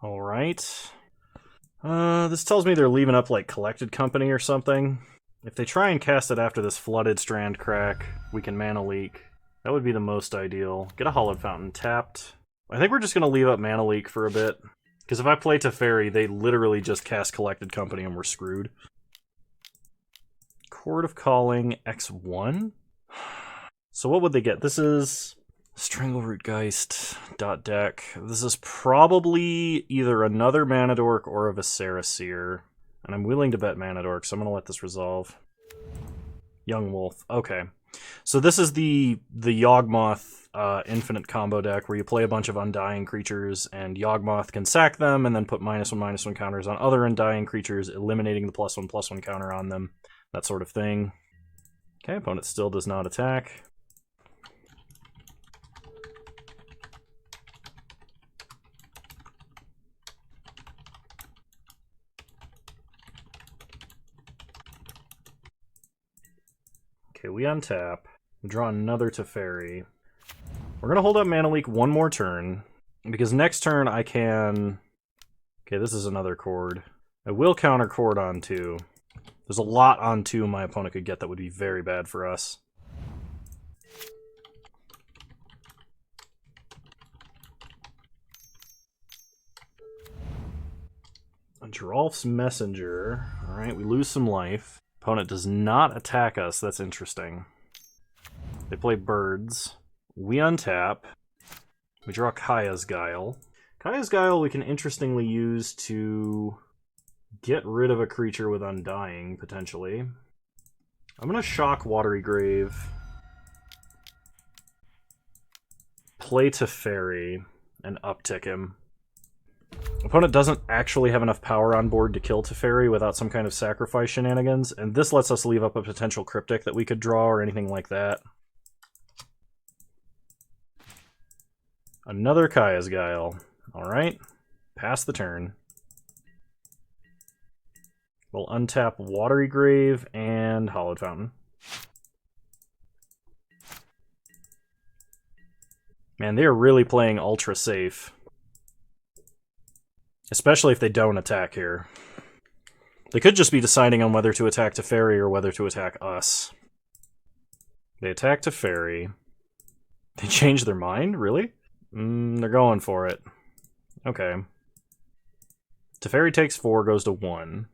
S1: Alright. This tells me they're leaving up like Collected Company or something. If they try and cast it after this Flooded Strand crack, we can Mana Leak. That would be the most ideal. Get a Hollowed Fountain tapped. I think we're just going to leave up Mana Leak for a bit. Because if I play Teferi, they literally just cast Collected Company and we're screwed. Chord of Calling X1? So what would they get? This is Strangleroot Geist .deck. This is probably either another Mana Dork or a Viscera Seer. And I'm willing to bet Mana Dork, so I'm going to let this resolve. Young Wolf. Okay. So this is the Yawgmoth infinite combo deck where you play a bunch of Undying creatures and Yawgmoth can sack them and then put -1/-1 counters on other Undying creatures, eliminating the +1/+1 counter on them. That sort of thing. Okay, opponent still does not attack. Okay, we untap. Draw another Teferi. We're going to hold up Mana Leak one more turn, because next turn I can... Okay, this is another chord. I will counter chord on 2. There's a lot on 2 my opponent could get that would be very bad for us. Drolf's Messenger. Alright, we lose some life. Opponent does not attack us. That's interesting. They play birds. We untap. We draw Kaya's Guile. Kaya's Guile we can interestingly use to get rid of a creature with Undying, potentially. I'm going to shock Watery Grave. Play Teferi and uptick him. Opponent doesn't actually have enough power on board to kill Teferi without some kind of sacrifice shenanigans, and this lets us leave up a potential Cryptic that we could draw or anything like that. Another Kaya's Guile. Alright. Pass the turn. We'll untap Watery Grave and Hallowed Fountain. Man, they're really playing ultra safe. Especially if they don't attack here. They could just be deciding on whether to attack Teferi or whether to attack us. They attack Teferi. They changed their mind? Really? They're going for it. Okay. Teferi takes 4, goes to 1.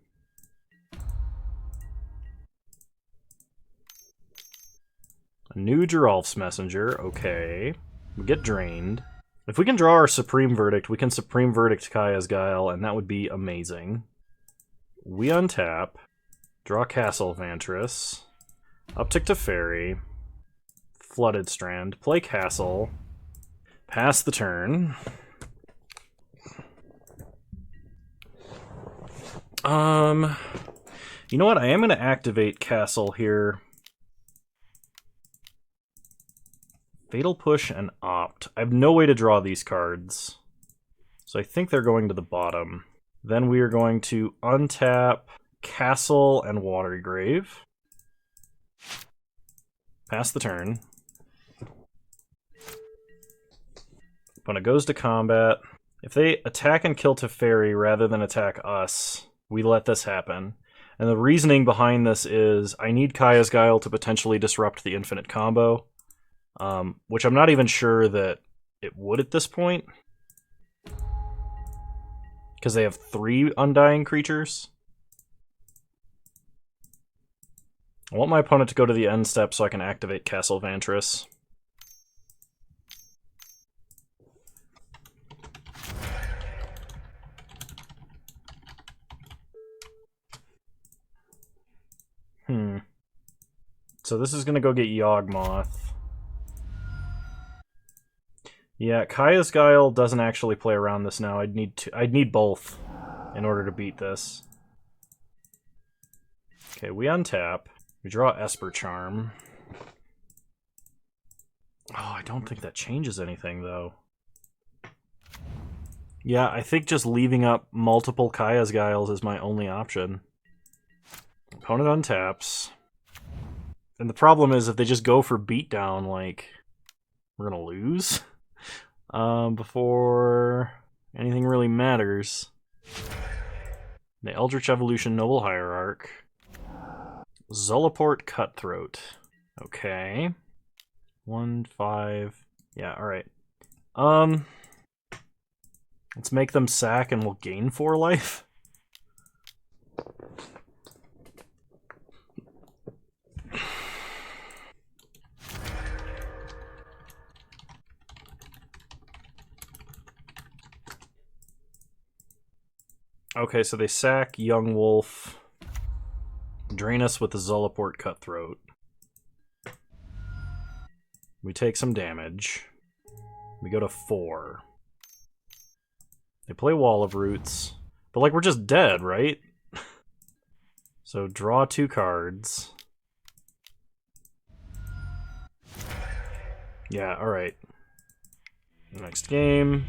S1: A new Geralf's Messenger. Okay. We get drained. If we can draw our Supreme Verdict, we can Supreme Verdict Kaya's Guile, and that would be amazing. We untap. Draw Castle Vantress. Uptick Teferi. Flooded Strand. Play Castle. Pass the turn. You know what? I am going to activate Castle here. Fatal Push and Opt. I have no way to draw these cards. So I think they're going to the bottom. Then we are going to untap Castle and Watery Grave. Pass the turn. Opponent goes to combat. If they attack and kill Teferi rather than attack us, we let this happen. And the reasoning behind this is I need Kaya's Guile to potentially disrupt the infinite combo. Which I'm not even sure that it would at this point. Because they have 3 Undying creatures. I want my opponent to go to the end step so I can activate Castle Vantress. So this is going to go get Yawgmoth. Yeah, Kaya's Guile doesn't actually play around this now. I'd need both in order to beat this. Okay, we untap. We draw Esper Charm. Oh, I don't think that changes anything, though. Yeah, I think just leaving up multiple Kaya's Guiles is my only option. Opponent untaps. And the problem is, if they just go for beatdown, like, we're gonna lose. Before anything really matters. The Eldritch Evolution Noble Hierarch. Zulaport Cutthroat. Okay. 1, 5. Yeah, alright. Let's make them sack and we'll gain 4 life. Okay, so they sack Young Wolf, drain us with the Zulaport Cutthroat. We take some damage. We go to 4. They play Wall of Roots, but like we're just dead, right? So draw 2 cards. Yeah, alright. Next game.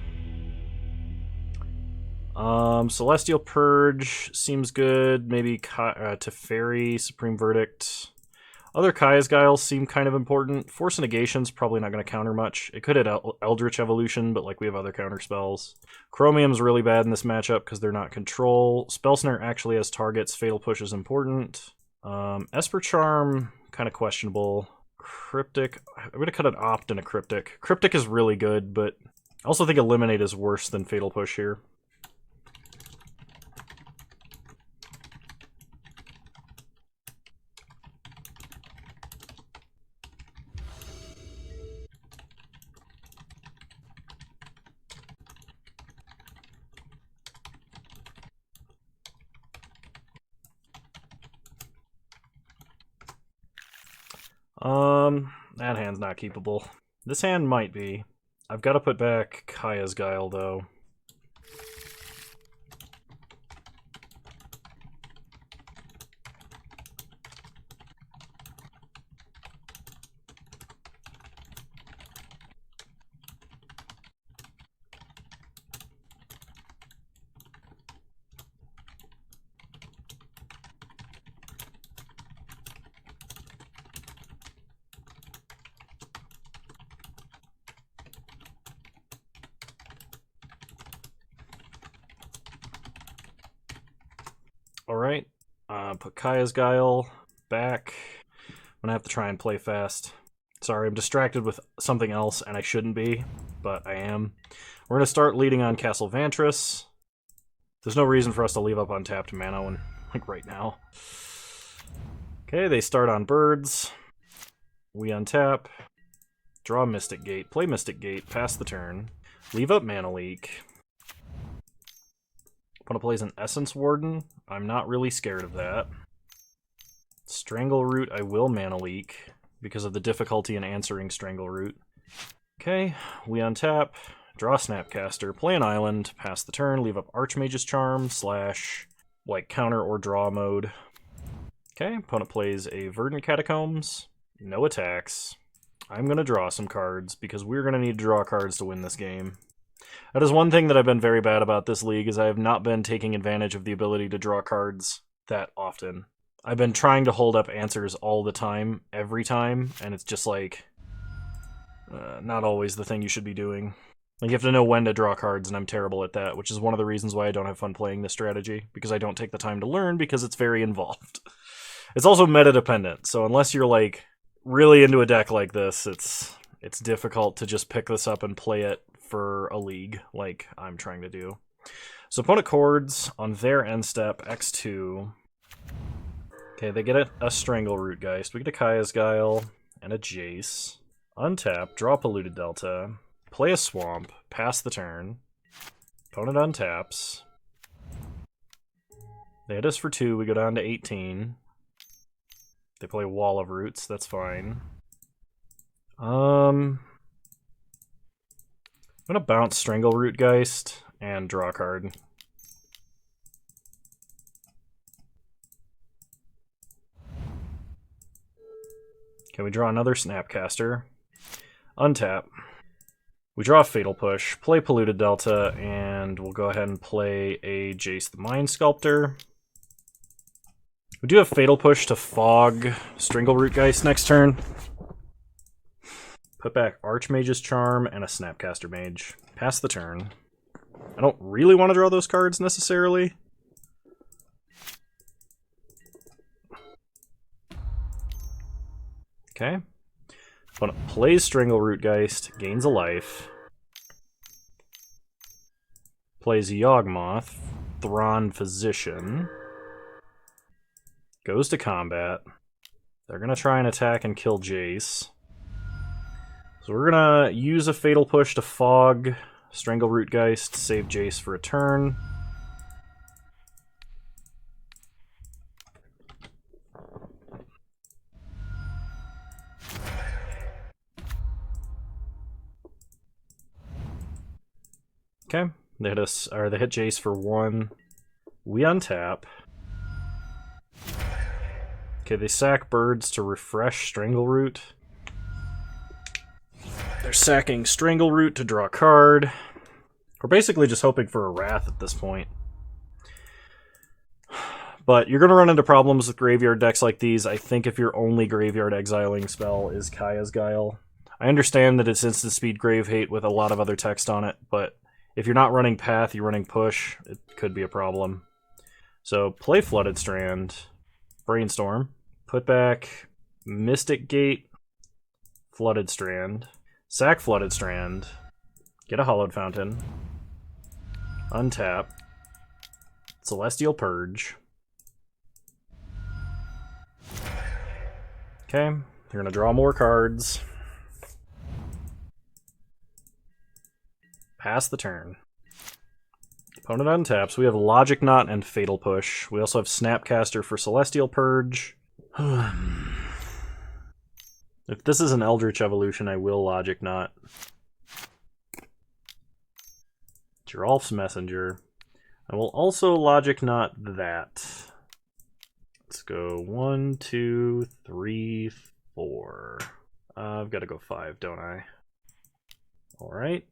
S1: Celestial Purge seems good. Maybe Teferi, Supreme Verdict. Other Kaya's Guiles seem kind of important. Force Negation's probably not going to counter much. It could hit Eldritch Evolution, but like we have other counter spells. Chromium's really bad in this matchup because they're not control. Spell Snare actually has targets. Fatal Push is important. Esper Charm, kind of questionable. Cryptic. I'm going to cut an Opt and a Cryptic. Cryptic is really good, but I also think Eliminate is worse than Fatal Push here. That hand's not keepable. This hand might be. I've got to put back Kaya's Guile, though. Alright. Put Kaya's Guile back. I'm gonna have to try and play fast. Sorry, I'm distracted with something else, and I shouldn't be, but I am. We're gonna start leading on Castle Vantris. There's no reason for us to leave up untapped mana when, like, right now. Okay, they start on birds. We untap. Draw Mystic Gate. Play Mystic Gate. Pass the turn. Leave up Mana Leak. Opponent plays an Essence Warden. I'm not really scared of that. Strangle Root, I will Mana Leak because of the difficulty in answering Strangle Root. Okay, we untap. Draw Snapcaster, play an island, pass the turn, leave up Archmage's Charm, / like counter or draw mode. Okay, opponent plays a Verdant Catacombs, no attacks. I'm going to draw some cards, because we're going to need to draw cards to win this game. That is one thing that I've been very bad about this league, is I have not been taking advantage of the ability to draw cards that often. I've been trying to hold up answers all the time, every time, and it's just like, not always the thing you should be doing. Like, you have to know when to draw cards, and I'm terrible at that, which is one of the reasons why I don't have fun playing this strategy, because I don't take the time to learn, because it's very involved. It's also meta-dependent, so unless you're, like, really into a deck like this, it's difficult to just pick this up and play it for a league, like I'm trying to do. So opponent chords on their end step, X2. Okay, they get a Strangle Root Geist. We get a Kaya's Guile and a Jace. Untap, draw Polluted Delta. Play a Swamp, pass the turn. Opponent untaps. They hit us for 2, we go down to 18. They play Wall of Roots, that's fine. I'm gonna bounce Strangle Root Geist and draw a card. Okay, we draw another Snapcaster. Untap. We draw a Fatal Push, play Polluted Delta, and we'll go ahead and play a Jace the Mind Sculptor. We do have Fatal Push to fog Strangle Root Geist next turn. Put back Archmage's Charm and a Snapcaster Mage. Pass the turn. I don't really want to draw those cards necessarily. Okay. Opponent plays Strangle Root Geist, gains a life. Plays Yawgmoth, Thrawn Physician. Goes to combat. They're going to try and attack and kill Jace. So we're going to use a Fatal Push to fog Strangle Root Geist, save Jace for a turn. Okay, they hit us, or they hit Jace for 1. We untap. Okay, they sack birds to refresh Strangle Root. They're sacking Strangle Root to draw a card. We're basically just hoping for a Wrath at this point. But you're going to run into problems with graveyard decks like these. I think if your only graveyard exiling spell is Kaya's Guile. I understand that it's instant speed Grave Hate with a lot of other text on it, but if you're not running Path, you're running Push, it could be a problem. So play Flooded Strand, Brainstorm, put back Mystic Gate, Flooded Strand, sack Flooded Strand, get a Hollowed Fountain, untap, Celestial Purge. Okay, they're going to draw more cards. Pass the turn. Opponent untaps. We have Logic Knot and Fatal Push. We also have Snapcaster for Celestial Purge. If this is an Eldritch Evolution, I will Logic Knot. Giralf's Messenger. I will also Logic Knot that. Let's go 1, 2, 3, 4. I've got to go 5, don't I? Alright.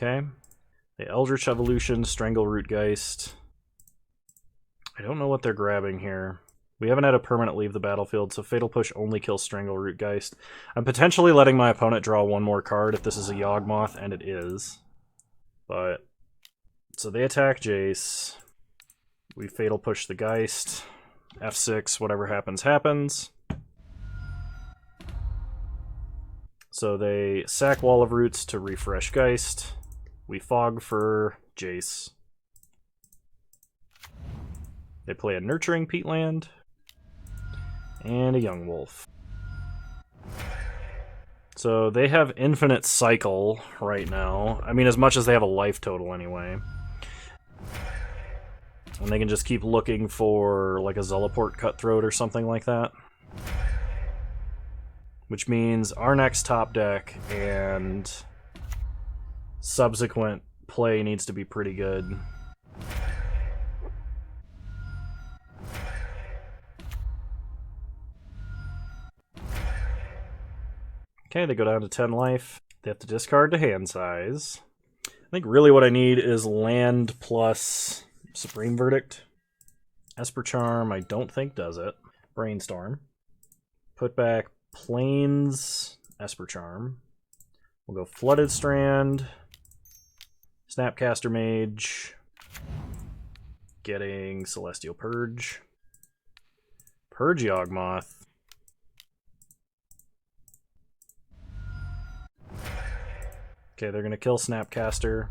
S1: Okay. The Eldritch Evolution, Strangle Root Geist. I don't know what they're grabbing here. We haven't had a permanent leave the battlefield, so Fatal Push only kills Strangle Root Geist. I'm potentially letting my opponent draw one more card if this is a Yawgmoth, and it is. But So they attack Jace. We Fatal Push the Geist. F6, whatever happens, happens. So they sack Wall of Roots to refresh Geist. We Fog for Jace. They play a Nurturing Peatland. And a Young Wolf. So they have infinite cycle right now. I mean, as much as they have a life total anyway. And they can just keep looking for like a Zealoport Cutthroat or something like that. Which means our next top deck and subsequent play needs to be pretty good. Okay, they go down to 10 life. They have to discard to hand size. I think really what I need is land plus Supreme Verdict. Esper Charm, I don't think does it. Brainstorm. Put back Plains, Esper Charm. We'll go Flooded Strand. Snapcaster Mage. Getting Celestial Purge. Purge Yawgmoth. Okay, they're going to kill Snapcaster.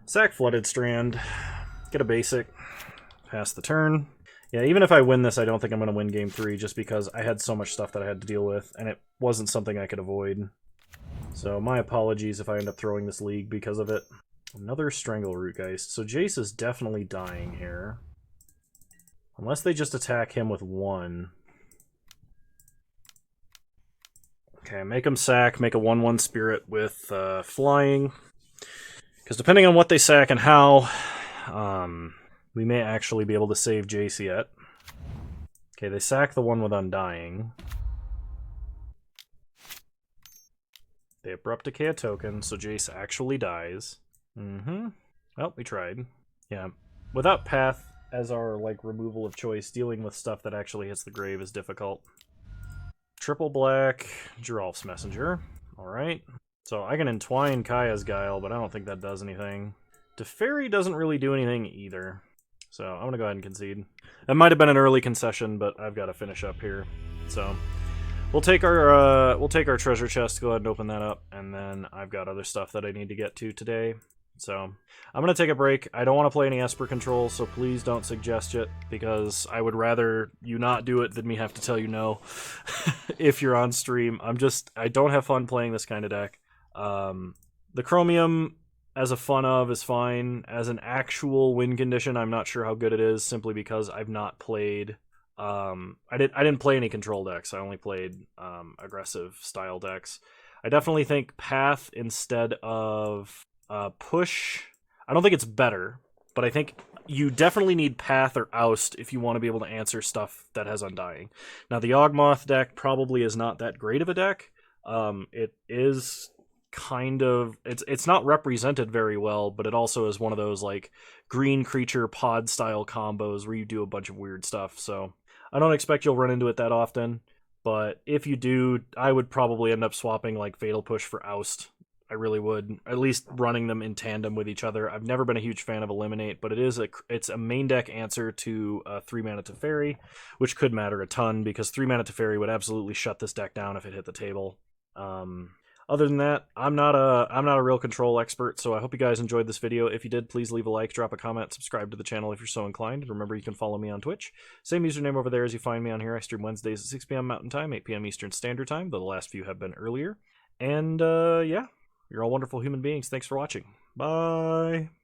S1: Sack Flooded Strand. Get a basic. Pass the turn. Yeah, even if I win this, I don't think I'm going to win Game 3 just because I had so much stuff that I had to deal with, and it wasn't something I could avoid. So my apologies if I end up throwing this league because of it. Another Strangleroot Geist. So Jace is definitely dying here. Unless they just attack him with 1. Okay, make them sack, make a 1/1 spirit with flying. Because depending on what they sack and how, we may actually be able to save Jace yet. Okay, they sack the one with Undying. They Abrupt Decay a token, so Jace actually dies. Well, we tried. Yeah. Without Path as our like removal of choice, dealing with stuff that actually hits the grave is difficult. Triple black, Giralf's Messenger. Alright. So I can entwine Kaya's Guile, but I don't think that does anything. Teferi doesn't really do anything either. So I'm going to go ahead and concede. That might have been an early concession, but I've got to finish up here. So we'll take our treasure chest, go ahead and open that up, and then I've got other stuff that I need to get to today. So I'm going to take a break. I don't want to play any Esper control, so please don't suggest it, because I would rather you not do it than me have to tell you no if you're on stream. I don't have fun playing this kind of deck. The Chromium as a fun of is fine. As an actual win condition, I'm not sure how good it is, simply because I've not played... I didn't play any control decks. I only played aggressive style decks. I definitely think Path instead of Push... I don't think it's better, but I think you definitely need Path or Oust if you want to be able to answer stuff that has Undying. Now, the Yawgmoth deck probably is not that great of a deck. It is kind of... It's not represented very well, but it also is one of those like green creature pod style combos where you do a bunch of weird stuff. So I don't expect you'll run into it that often, but if you do, I would probably end up swapping like Fatal Push for Oust. I really would, at least running them in tandem with each other. I've never been a huge fan of Eliminate, but it's a main deck answer to 3-mana Teferi, which could matter a ton, because 3-mana Teferi would absolutely shut this deck down if it hit the table. Other than that, I'm not a real control expert, so I hope you guys enjoyed this video. If you did, please leave a like, drop a comment, subscribe to the channel if you're so inclined, and remember you can follow me on Twitch. Same username over there as you find me on here. I stream Wednesdays at 6 p.m. Mountain Time, 8 p.m. Eastern Standard Time, though the last few have been earlier. And yeah. You're all wonderful human beings. Thanks for watching. Bye.